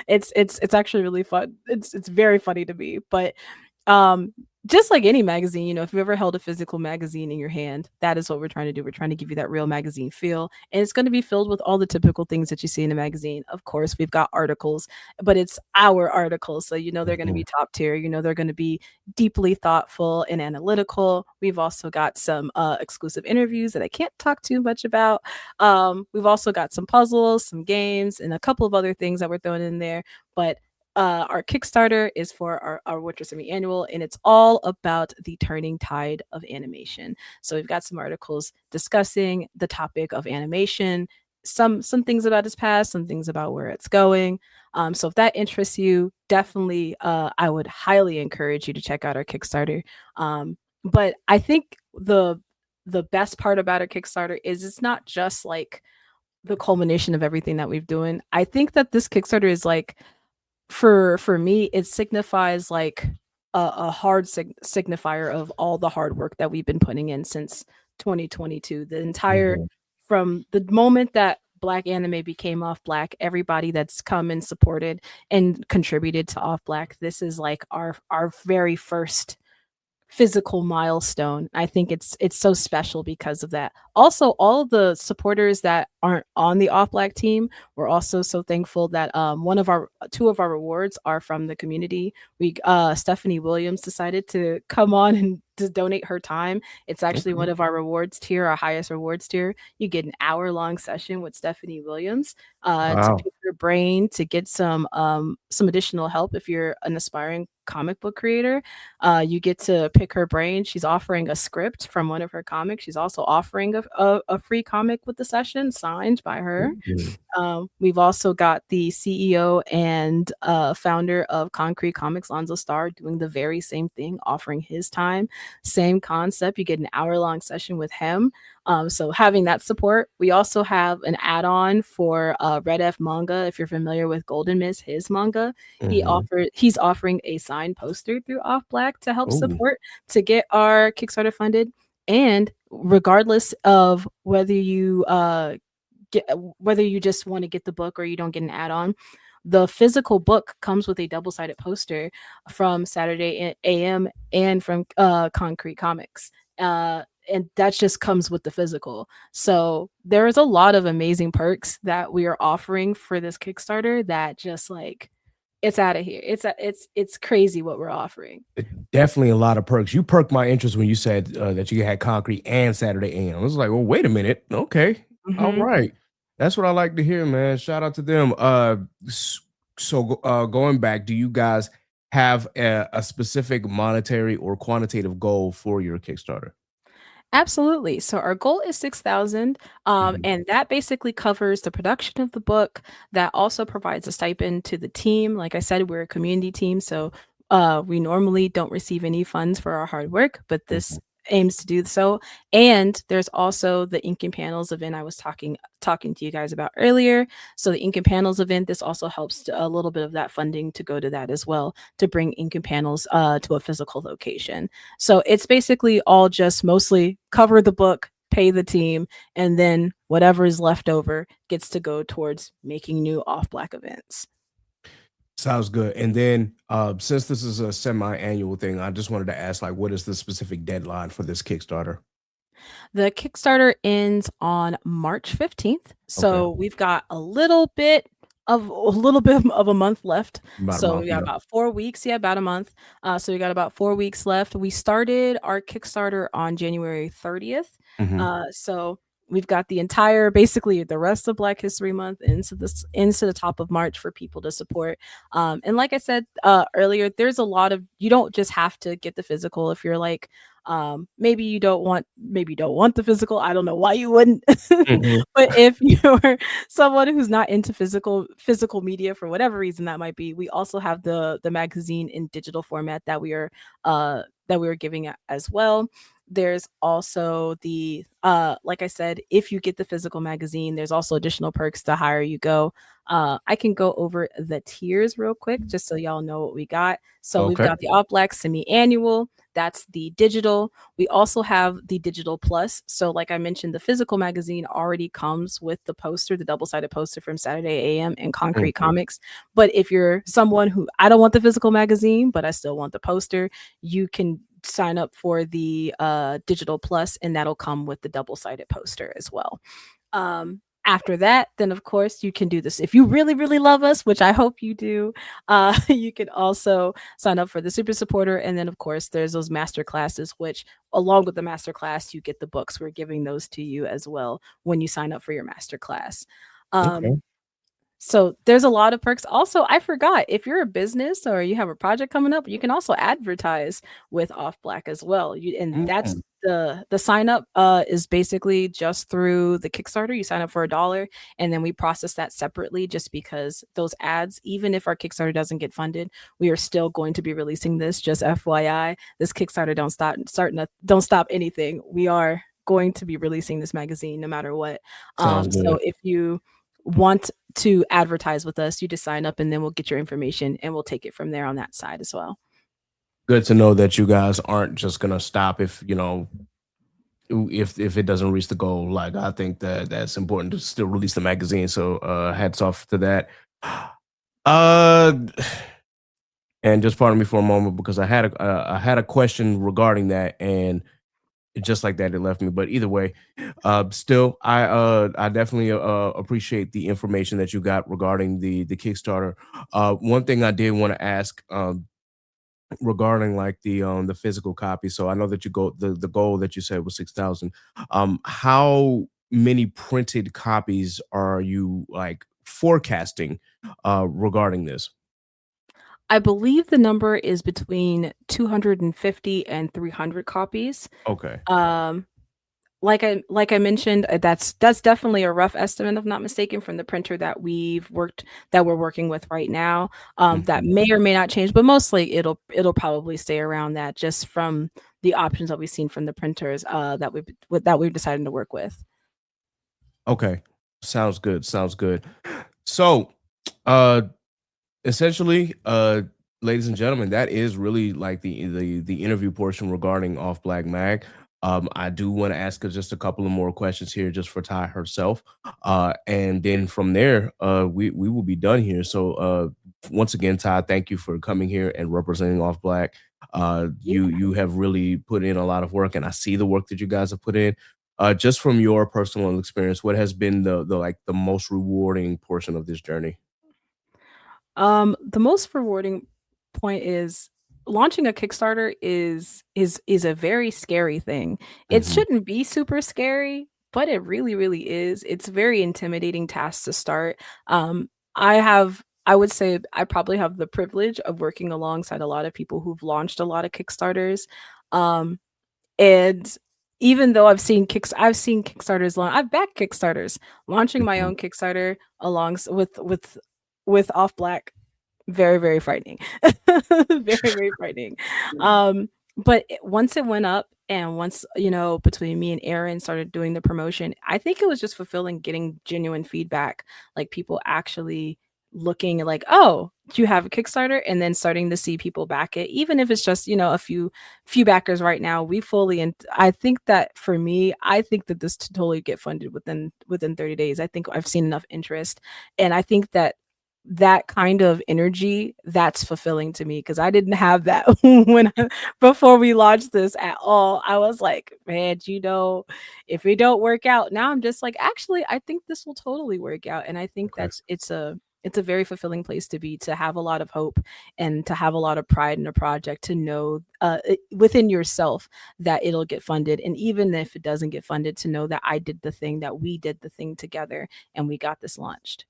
Speaker 1: It's actually really fun. It's very funny to me, but um just like any magazine, you know, if you ever held a physical magazine in your hand, that is what we're trying to do. We're trying to give you that real magazine feel, and it's going to be filled with all the typical things that you see in a magazine. Of course, we've got articles, but it's our articles, so you know they're going to
Speaker 3: Mhm.
Speaker 1: be top tier. You know they're going to be deeply thoughtful and analytical. We've also got some exclusive interviews that I can't talk too much about. We've also got some puzzles, some games, and a couple of other things that we're throwing in there. But our Kickstarter is for our Winter Semi-Annual, and it's all about the turning tide of animation. So we've got some articles discussing the topic of animation, some things about its past, some things about where it's going. So if that interests you, definitely, I would highly encourage you to check out our Kickstarter. But I think the best part about our Kickstarter is it's not just like the culmination of everything that we've doing. I think that this Kickstarter is like for me, it signifies like a hard signifier of all the hard work that we've been putting in since 2022. The entire
Speaker 3: Mhm.
Speaker 1: from the moment that Black anime became Off Black, everybody that's come and supported and contributed to Off Black, this is like our very first physical milestone. I think it's so special because of that. Also, all of the supporters that aren't on the Off Black team, we're also so thankful that one of our two of our rewards are from the community. We Stephanie Williams decided to come on and to donate her time. It's actually
Speaker 3: Okay.
Speaker 1: one of our rewards tier, our highest rewards tier. You get an hour-long session with Stephanie Williams to
Speaker 3: Wow.
Speaker 1: pick your brain, to get some additional help if you're an aspiring comic book creator. You get to pick her brain. She's offering a script from one of her comics. She's also offering a free comic with the session signed by her.
Speaker 3: Mhm.
Speaker 1: We've also got the CEO and founder of Concrete Comics, Lonzo Starr, doing the very same thing, offering his time. Same concept. You get an hour-long session with him. So having that support. We also have an add-on for Red F manga. If you're familiar with Golden Mist, his manga,
Speaker 3: Mhm.
Speaker 1: he's offering a signed poster through Off Blxxk to help
Speaker 3: Ooh.
Speaker 1: support to get our Kickstarter funded. And regardless of whether you just want to get the book or you don't get an add-on, the physical book comes with a double-sided poster from Saturday AM and from Concrete Comics. And that just comes with the physical. So there is a lot of amazing perks that we are offering for this Kickstarter that just like it's out of here. It's crazy what we're offering.
Speaker 3: Definitely a lot of perks. You perked my interest when you said that you had Concrete and Saturday AM. I was like, well, wait a minute. Okay. All
Speaker 1: Mhm.
Speaker 3: right. That's what I like to hear, man. Shout out to them. Going back, do you guys have a specific monetary or quantitative goal for your Kickstarter?
Speaker 1: Absolutely. So our goal is 6,000,
Speaker 3: Mhm.
Speaker 1: and that basically covers the production of the book. That also provides a stipend to the team. Like I said, we're a community team, so we normally don't receive any funds for our hard work, but
Speaker 3: Mhm.
Speaker 1: this aims to do so. And there's also the Ink and Panels event I was talking to you guys about earlier. So the Ink and Panels event, this also helps a little bit of that funding to go to that as well, to bring Ink and Panels to a physical location. So it's basically all just mostly cover the book, pay the team, and then whatever is left over gets to go towards making new Off Blxxk events.
Speaker 3: Sounds good. And then since this is a semi-annual thing, I just wanted to ask, like, what is the specific deadline for this Kickstarter?
Speaker 1: The Kickstarter ends on March 15th.
Speaker 3: Okay.
Speaker 1: So we've got a little bit of a month left.
Speaker 3: About a
Speaker 1: So
Speaker 3: month,
Speaker 1: we got
Speaker 3: yeah.
Speaker 1: about 4 weeks. Yeah, about a month. So we got about 4 weeks left. We started our Kickstarter on January 30th.
Speaker 3: Mhm.
Speaker 1: So we've got the entire, basically the rest of Black History Month into the top of March for people to support. And like I said earlier, there's a lot of, you don't just have to get the physical if you're like, maybe you don't want the physical. I don't know why you wouldn't.
Speaker 3: Mhm.
Speaker 1: But if you're someone who's not into physical media for whatever reason that might be, we also have the magazine in digital format that we are giving as well. There's also the like I said, if you get the physical magazine, there's also additional perks the higher you go. I can go over the tiers real quick just so y'all know what we got. So we've
Speaker 3: Okay.
Speaker 1: got the All Black semi-annual, that's the digital. We also have the digital plus. So like I mentioned, the physical magazine already comes with the poster, the double-sided poster from Saturday AM and Concrete
Speaker 3: Mhm.
Speaker 1: Comics. But if you're someone who, I don't want the physical magazine, but I still want the poster, you can sign up for the digital plus, and that'll come with the double-sided poster as well. After that, then of course you can do this. If you really, really love us, which I hope you do, you can also sign up for the super supporter. And then of course there's those master classes, which along with the master class, you get the books. We're giving those to you as well when you sign up for your master class.
Speaker 3: Okay.
Speaker 1: Um, so there's a lot of perks. Also, I forgot, if you're a business or you have a project coming up, you can also advertise with Off Blxxk as well. And that's
Speaker 3: Mm.
Speaker 1: the sign up is basically just through the Kickstarter. You sign up for $1 and then we process that separately, just because those ads, even if our Kickstarter doesn't get funded, we are still going to be releasing this. Just FYI, this Kickstarter don't stop anything. We are going to be releasing this magazine no matter what.
Speaker 3: Sounds
Speaker 1: So
Speaker 3: good.
Speaker 1: if you want to advertise with us, you just sign up and then we'll get your information and we'll take it from there on that side as well.
Speaker 3: Good to know that you guys aren't just gonna stop if if it doesn't reach the goal. Like, I think that that's important to still release the magazine. So hats off to that. Uh and just pardon me for a moment because I had a question regarding that, and just like that it left me. But either way, still I definitely appreciate the information that you got regarding the Kickstarter. One thing I did want to ask, regarding like the physical copy. So I know that the goal that you said was 6,000. How many printed copies are you like forecasting regarding this?
Speaker 1: I believe the number is between 250 and 300 copies.
Speaker 3: Okay.
Speaker 1: Um, like I mentioned, that's definitely a rough estimate, if I'm not mistaken, from the printer that we're working with right now. That
Speaker 3: Mhm.
Speaker 1: may or may not change, but mostly it'll probably stay around that, just from the options that we've seen from the printers that we've decided to work with.
Speaker 3: Okay. Sounds good. Sounds good. So, uh, essentially, ladies and gentlemen, that is really like the interview portion regarding Off Black Mag. I do want to ask her just a couple of more questions here, just for Ty herself, and then from there, we will be done here. So, once again, Ty, thank you for coming here and representing Off Black. You have really put in a lot of work, and I see the work that you guys have put in. Just from your personal experience, what has been the like the most rewarding portion of this journey?
Speaker 1: The most rewarding point is launching a Kickstarter is a very scary thing. It
Speaker 3: Hmm.
Speaker 1: shouldn't be super scary, but it really, really is. It's a very intimidating task to start. I would say I probably have the privilege of working alongside a lot of people who've launched a lot of Kickstarters. Um, and even though I've seen Kickstarters I've backed Kickstarters. Launching my
Speaker 3: Hmm.
Speaker 1: own Kickstarter alongs with Off Black, very, very frightening. Very, very frightening. But once it went up, and once, between me and Aaron started doing the promotion, I think it was just fulfilling getting genuine feedback, like people actually looking like, "Oh, do you have a Kickstarter?" And then starting to see people back it, even if it's just, a few backers right now. We fully, and I think that for me, I think that this to totally get funded within 30 days. I think I've seen enough interest, and I think that kind of energy, that's fulfilling to me, because I didn't have that before we launched this at all. I was like, man, if it don't work out, now I'm just like, actually, I think this will totally work out. And I think
Speaker 3: Okay.
Speaker 1: it's a very fulfilling place to be, to have a lot of hope and to have a lot of pride in a project, to know within yourself that it'll get funded. And even if it doesn't get funded, to know that that we did the thing together, and we got this launched.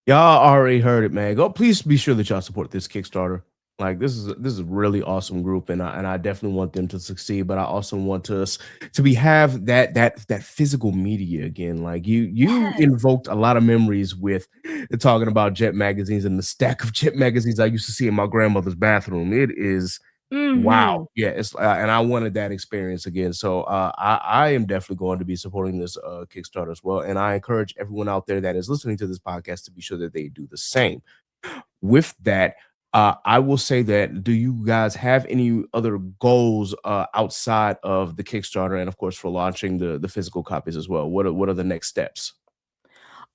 Speaker 3: Y'all already heard it, man. Go, please be sure that y'all support this Kickstarter. Like this is a really awesome group, and I definitely want them to succeed. But I also want us to be have that physical media again. Like you
Speaker 1: Yes.
Speaker 3: invoked a lot of memories with talking about Jet magazines and the stack of Jet magazines I used to see in my grandmother's bathroom. It is wow.
Speaker 1: Mhm.
Speaker 3: Yeah, it's and I wanted that experience again. So I am definitely going to be supporting this Kickstarter as well. And I encourage everyone out there that is listening to this podcast to be sure that they do the same. With that, I will say that do you guys have any other goals outside of the Kickstarter and of course for launching the physical copies as well? What are the next steps?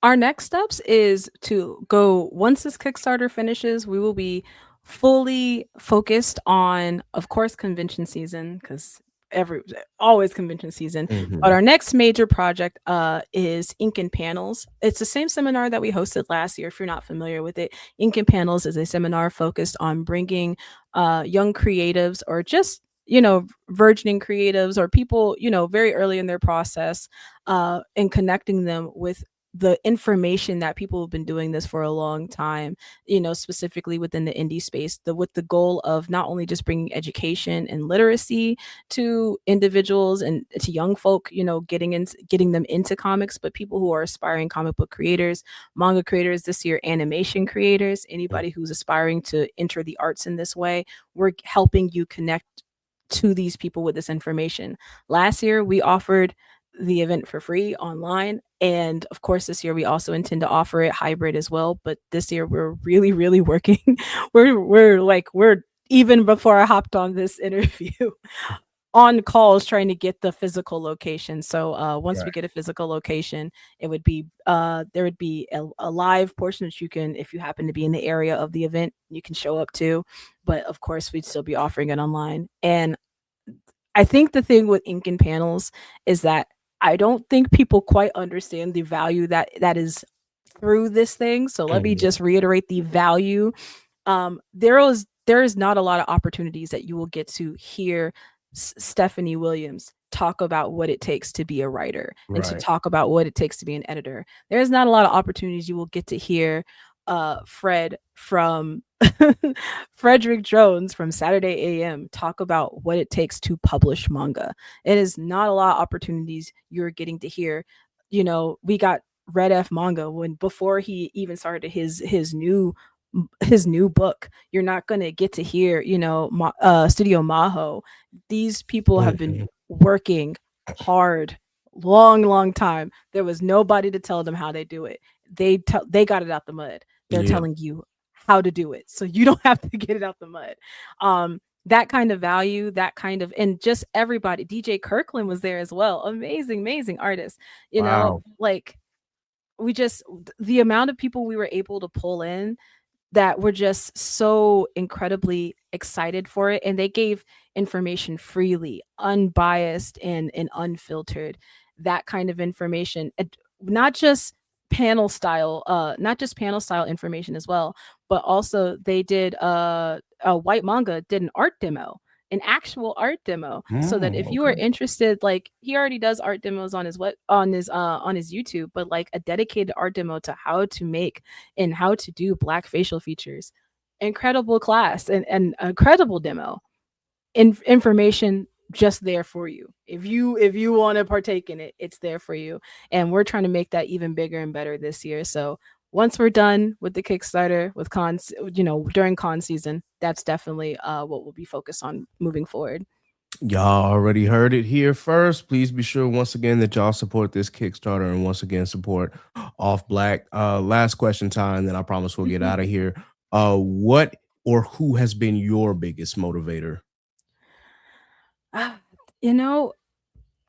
Speaker 1: Our next steps is to go, once this Kickstarter finishes, we will be fully focused on, of course, convention season, because every always convention season. But
Speaker 3: Hmm.
Speaker 1: our next major project is Ink and Panels. It's the same seminar that we hosted last year. If you're not familiar with it, Ink and Panels is a seminar focused on bringing young creatives, or just, burgeoning creatives, or people, very early in their process, and connecting them with the information that people have been doing this for a long time, specifically within the indie space, with the goal of not only just bringing education and literacy to individuals and to young folk, getting them into comics, but people who are aspiring comic book creators, manga creators, this year animation creators, anybody who's aspiring to enter the arts in this way. We're helping you connect to these people with this information. Last year, we offered the event for free online. And of course, this year we also intend to offer it hybrid as well. But this year we're really, really working. We're even before I hopped on this interview, on calls trying to get the physical location. So once we
Speaker 3: Right.
Speaker 1: get a physical location, it would be there would be a live portion that you can, if you happen to be in the area of the event, you can show up to. But of course, we'd still be offering it online. And I think the thing with ink and panels is that I don't think people quite understand the value that is through this thing. So let me
Speaker 3: Hmm.
Speaker 1: just reiterate the value. There is not a lot of opportunities that you will get to hear Stephanie Williams talk about what it takes to be a writer, and to
Speaker 3: Right.
Speaker 1: talk about what it takes to be an editor. There's not a lot of opportunities you will get to hear Fred from Frederick Jones from Saturday AM talk about what it takes to publish manga. It is not a lot of opportunities you're getting to hear. You know, we got Red F manga when before he even started his new book. You're not going to get to hear, you know, Studio Maho. These people have been
Speaker 3: Mhm.
Speaker 1: working hard long time. There was nobody to tell them how they do it. They got it out the mud. They're
Speaker 3: Yeah.
Speaker 1: telling you how to do it, so you don't have to get it out the mud. That kind of value, that kind of, and just everybody. DJ Kirkland was there as well. Amazing artist. You know,
Speaker 3: Wow.
Speaker 1: like we just the amount of people we were able to pull in that were just so incredibly excited for it, and they gave information freely, unbiased and unfiltered. That kind of information, not just not just panel style information as well, but also they did a white manga did an art demo, an actual art demo, so that if you are
Speaker 3: Okay.
Speaker 1: interested, like he already does art demos on his on his YouTube, but like a dedicated art demo to how to make and how to do black facial features. Incredible class and incredible demo. Information just there for you. If you want to partake in it, it's there for you. And we're trying to make that even bigger and better this year. So once we're done with the Kickstarter with cons, you know, during con season, that's definitely what we'll be focused on moving forward.
Speaker 3: Y'all already heard it here first. Please be sure once again that y'all support this Kickstarter and once again support Off Black. Last question time, then I promise we'll get out of here. What or who has been your biggest motivator?
Speaker 1: You know,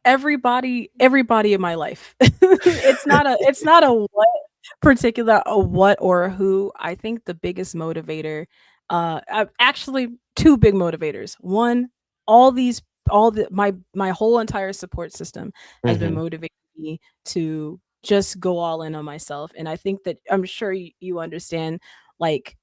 Speaker 1: everybody in my life. It's not a what particular a what or a who. I think the biggest motivator, actually two big motivators. One, all these all the my whole entire support system has been
Speaker 3: Hmm.
Speaker 1: motivating me to just go all in on myself. And I think that I'm sure you understand, like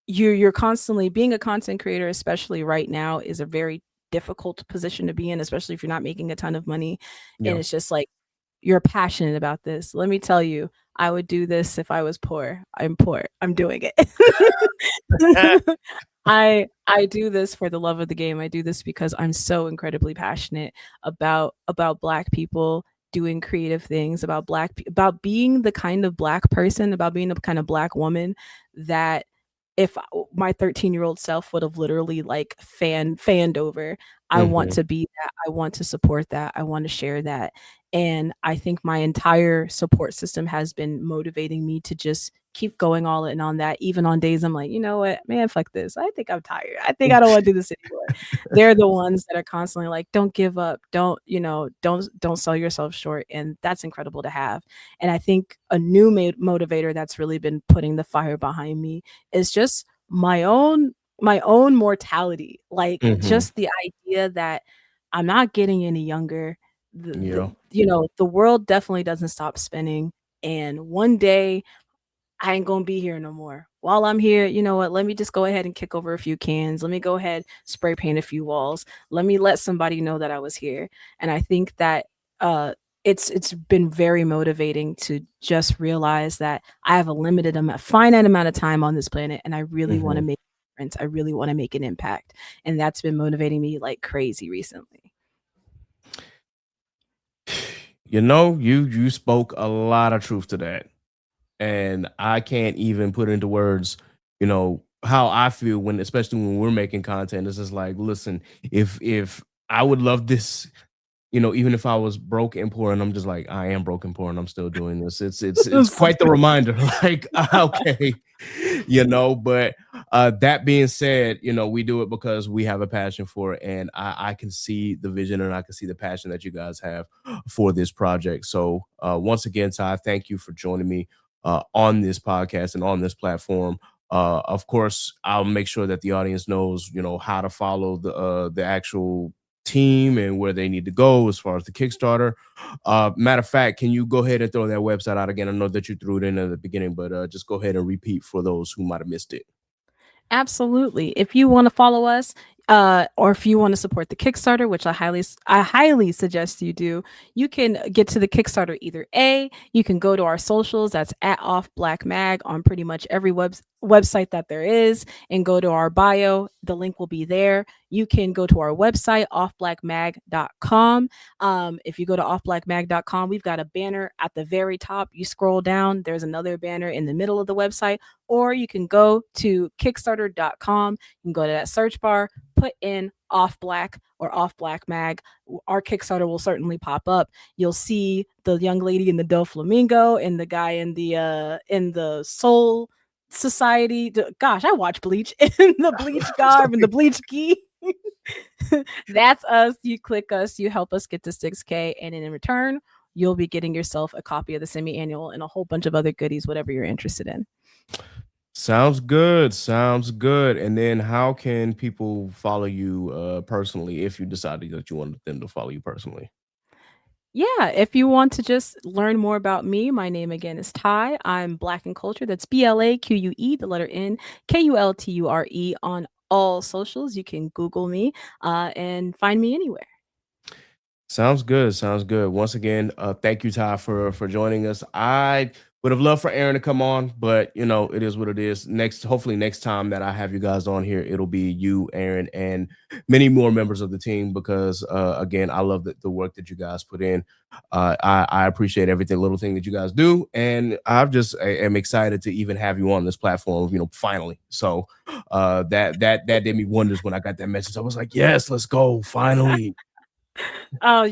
Speaker 1: you're constantly being a content creator, especially right now, is a very difficult position to be in, especially if you're not making a ton of money. And
Speaker 3: Yeah.
Speaker 1: it's just like you're passionate about this. Let me tell you, I would do this if I was poor. I'm poor. I'm doing it. I do this for the love of the game. I do this because I'm so incredibly passionate about black people doing creative things, about being the kind of black person, about being the kind of black woman that if my 13-year-old self would have literally like fanned over. I want
Speaker 3: Hmm.
Speaker 1: to be that. I want to support that. I want to share that. And I think my entire support system has been motivating me to just keep going all in on that, even on days I'm like, you know what, man, fuck this. I think I'm tired. I think I don't want to do this anymore. They're the ones that are constantly like, don't give up. Don't, you know, don't sell yourself short. And that's incredible to have. And I think a new motivator that's really been putting the fire behind me is just my own mortality. Like
Speaker 3: Hmm.
Speaker 1: just the idea that I'm not getting any younger.
Speaker 3: Yeah.
Speaker 1: The world definitely doesn't stop spinning, and one day I ain't gonna be here no more. While I'm here, you know what? Let me just go ahead and kick over a few cans. Let me go ahead, spray paint a few walls. Let me let somebody know that I was here. And I think that it's been very motivating to just realize that I have finite amount of time on this planet, and I really want to
Speaker 3: Hmm.
Speaker 1: make a difference. I really want to make an impact, and that's been motivating me like crazy recently.
Speaker 3: You know, you spoke a lot of truth to that. And I can't even put into words, how I feel when, especially when we're making content. It's just like, listen, if I would love this, even if I was broke and poor, and I'm just like, I am broke and poor, and I'm still doing this. It's quite the reminder. Like, okay, But that being said, we do it because we have a passion for it, and I can see the vision and I can see the passion that you guys have for this project. So once again, Ty, thank you for joining me on this podcast and on this platform. Of course, I'll make sure that the audience knows, how to follow the actual team and where they need to go as far as the Kickstarter. Matter of fact, can you go ahead and throw that website out again? I know that you threw it in at the beginning, but just go ahead and repeat for those who might have missed it.
Speaker 1: Absolutely. If you want to follow us, Or if you want to support the Kickstarter, which I highly suggest you do, you can get to the Kickstarter either A, you can go to our socials, that's at Off Black Mag on pretty much every website that there is, and go to our bio. The link will be there. You can go to our website, offblackmag.com. If you go to offblackmag.com, we've got a banner at the very top. You scroll down, there's another banner in the middle of the website, or you can go to kickstarter.com. You can go to that search bar, put in Off Black or Off Black Mag. Our Kickstarter will certainly pop up. You'll see the young lady in the Doflamingo and the guy in the Soul Society. Gosh, I watch Bleach in the Bleach garb and the Bleach key. That's us. You click us, you help us get to 6K, and in return, you'll be getting yourself a copy of the semi-annual and a whole bunch of other goodies, whatever you're interested in.
Speaker 3: Sounds good. Sounds good. And then how can people follow you personally if you decided that you wanted them to follow you personally?
Speaker 1: Yeah, if you want to just learn more about me, my name again is Ty. I'm Black and Culture. That's BLAQUE, the letter N, KULTURE on all socials. You can Google me and find me anywhere.
Speaker 3: Sounds good. Sounds good. Once again, thank you, Ty, for joining us. I would have loved for Aaron to come on, but you know, it is what it is. Hopefully next time that I have you guys on here, it'll be you, Aaron, and many more members of the team because again, I love the work that you guys put in. I appreciate everything, little thing that you guys do, and I am excited to even have you on this platform, you know, finally. So that did me wonders when I got that message. I was like, yes, let's go, finally.
Speaker 1: Oh,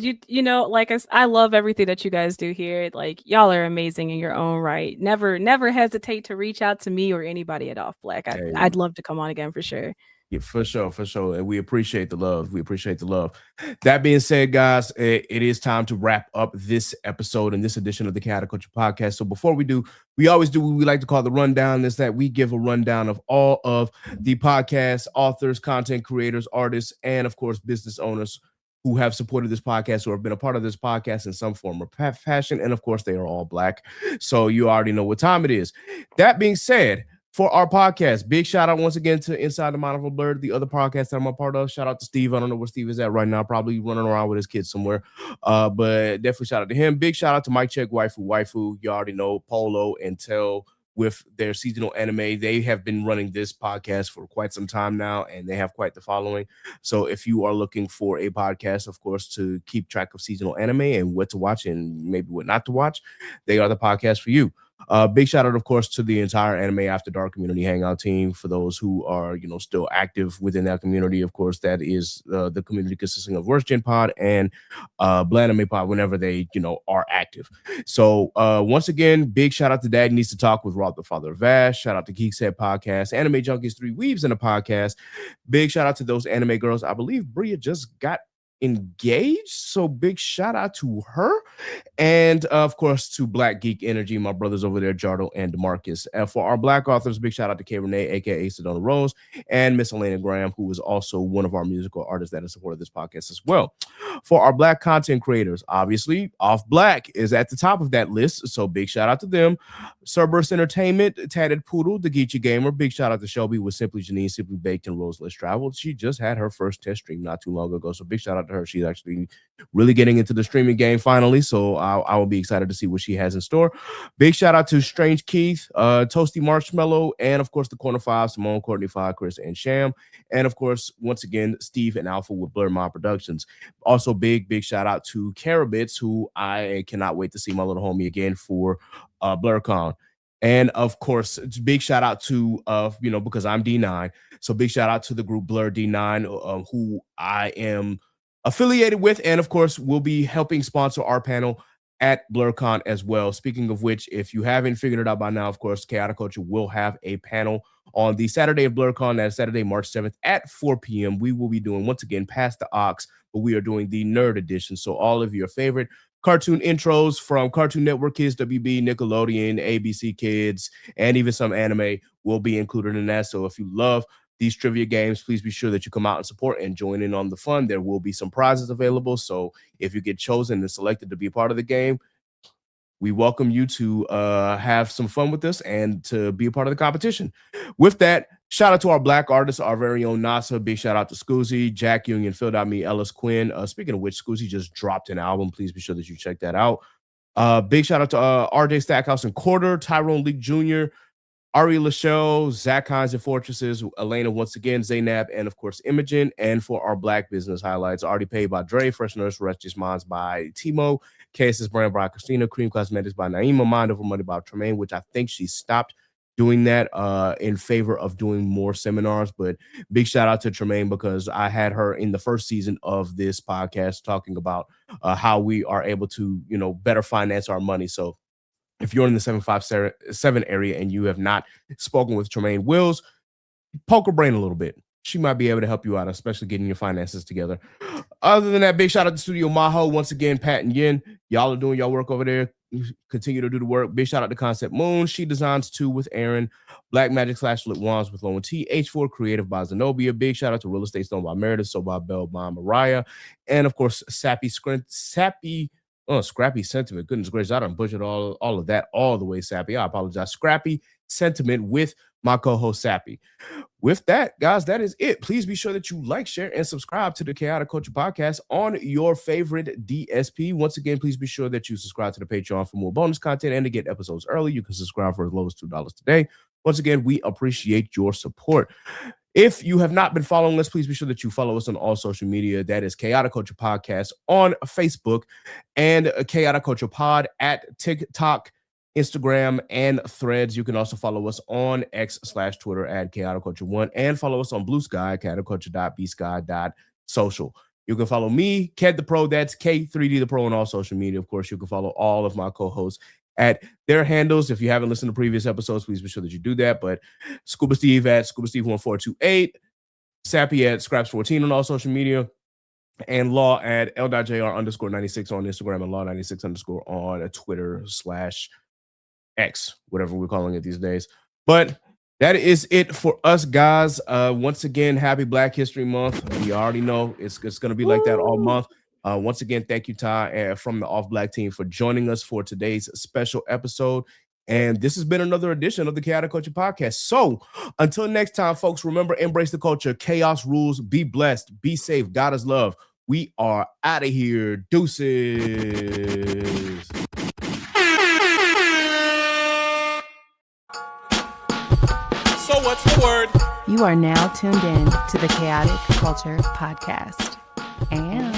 Speaker 1: I love everything that you guys do here. Like y'all are amazing in your own right. Never hesitate to reach out to me or anybody at Off Black. I'd
Speaker 3: Hey,
Speaker 1: love to come on again for sure.
Speaker 3: yeah, for sure, for sure. And we appreciate the love. We appreciate the love. That being said, guys, it is time to wrap up this episode and this edition of the Chaotic Culture Podcast. So before we do, we always do what we like to call the rundown, is that we give a rundown of all of the podcast authors, content creators, artists, and of course, business owners who have supported this podcast or have been a part of this podcast in some form or fashion. And of course, they are all Black. So you already know what time it is. That being said, for our podcast, big shout out once again to Inside the Mind of a Blur, the other podcast that I'm a part of. Shout out to Steve. I don't know where Steve is at right now, probably running around with his kids somewhere. But definitely shout out to him. Big shout out to Mike Check, Waifu. You already know Polo and Tell with their seasonal anime. They have been running this podcast for quite some time now, and they have quite the following. So if you are looking for a podcast, of course, to keep track of seasonal anime and what to watch and maybe what not to watch, they are the podcast for you. Big shout out, of course, to the entire Anime After Dark community hangout team. For those who are, you know, still active within that community, of course, that is the community consisting of Worst Gen Pod and Blanime Pod whenever they, you know, are active. So once again, big shout out to Dad Needs to Talk with Rob the Father of Vash. Shout out to Geek Set Podcast, Anime Junkies, Three Weaves in a Podcast. Big shout out to those anime girls. I believe Bria just got engaged, so big shout out to her, and of course to Black Geek Energy, my brothers over there, Jardo and Demarcus. And for our Black authors, big shout out to K Renee, aka Sedona Rose, and Miss Elena Graham, who is also one of our musical artists that has supported this podcast as well. For our Black content creators, obviously Off Blxxk is at the top of that list, so big shout out to them. Cerberus Entertainment, Tatted Poodle, the Geechee Gamer, big shout out to Shelby with Simply Janine, Simply Baked, and Rose Let's Travel. She just had her first test stream not too long ago, so big shout out to her. She's actually really getting into the streaming game finally, so I will be excited to see what she has in store. Big shout out to Strange Keith, Toasty Marshmallow, and of course the Corner Five, Simone, Courtney Five, Chris, and Sham, and of course once again Steve and Alpha with Blur Mod Productions. Also big shout out to Carabits, who I cannot wait to see my little homie again for BlurCon. And of course, big shout out to because I'm D9, so big shout out to the group Blur D9, who I am affiliated with, and of course will be helping sponsor our panel at BlurCon as well. Speaking of which, if you haven't figured it out by now, of course, Chaotic Culture will have a panel on the Saturday of BlurCon. That's Saturday, March 7th at 4 p.m. We will be doing, once again, Past the Ox, but we are doing the Nerd Edition. So all of your favorite cartoon intros from Cartoon Network Kids, WB, Nickelodeon, ABC Kids, and even some anime will be included in that. So if you love these trivia games, please be sure that you come out and support and join in on the fun. There will be some prizes available. So if you get chosen and selected to be a part of the game, we welcome you to have some fun with us and to be a part of the competition. With that, Shout out to our Black artists, our very own NASA. Big shout out to Scoozy, Jack Union, Phil.me, Ellis Quinn. Speaking of which, Scoozy just dropped an album. Please be sure that you check that out. Big shout out to RJ Stackhouse and Quarter, Tyrone Leak Jr., Ari Lachelle, Zach Hines and Fortresses, Elena once again, Zaynab, and of course Imogen. And for our Black business highlights, Already Paid by Dre, Fresh Nurse, Restless Minds by Timo, KSS Brand by Christina, Cream Cosmetics by Naima, Mind Over Money by Tremaine, which I think she stopped doing that in favor of doing more seminars. But big shout out to Tremaine, because I had her in the first season of this podcast talking about how we are able to, better finance our money. So if you're in the 757 area and you have not spoken with Tremaine Wills, poke her brain a little bit. She might be able to help you out, especially getting your finances together. Other than that, big shout out to Studio Maho. Once again, Pat and Yin, y'all are doing y'all work over there. Continue to do the work. Big shout out to Concept Moon. She designs too with Aaron. Black Magic / Flip Wands with Lowen T. H4 Creative by Zenobia. Big shout out to Real Estate Stone by Meredith. So by Bell by Mariah. And of course, Scrappy Sentiment. Goodness gracious, I done butchered all of that all the way, Sappy. I apologize. Scrappy Sentiment with my co-host Sappy. With that, guys, that is it. Please be sure that you like, share, and subscribe to the Chaotic Culture Podcast on your favorite DSP. Once again, please be sure that you subscribe to the Patreon for more bonus content and to get episodes early. You can subscribe for as low as $2 today. Once again, we appreciate your support. If you have not been following us, please be sure that you follow us on all social media. That is Chaotic Culture Podcast on Facebook and Chaotic Culture Pod at TikTok, Instagram, and Threads. You can also follow us on X/Twitter at Chaotic Culture 1 and follow us on Blue Sky, chaoticculture.bsky.social. You can follow me, Ked the Pro, that's K3D the Pro on all social media. Of course, you can follow all of my co-hosts at their handles. If you haven't listened to previous episodes, please be sure that you do that. But Scuba Steve at Scuba Steve 1428, Sappy at Scraps14 on all social media, and Law at L.JR_96 on Instagram and Law96_ on Twitter /X, whatever we're calling it these days. But that is it for us, guys. Once again, happy Black History Month. We already know it's going to be like that all month. Once again, thank you, Ty, from the Off Blxxk team for joining us for today's special episode. And this has been another edition of the Chaotic Culture Podcast. So until next time, folks, remember, embrace the culture. Chaos rules. Be blessed. Be safe. God is love. We are out of here. Deuces.
Speaker 2: So what's the word?
Speaker 4: You are now tuned in to the Chaotic Culture Podcast. And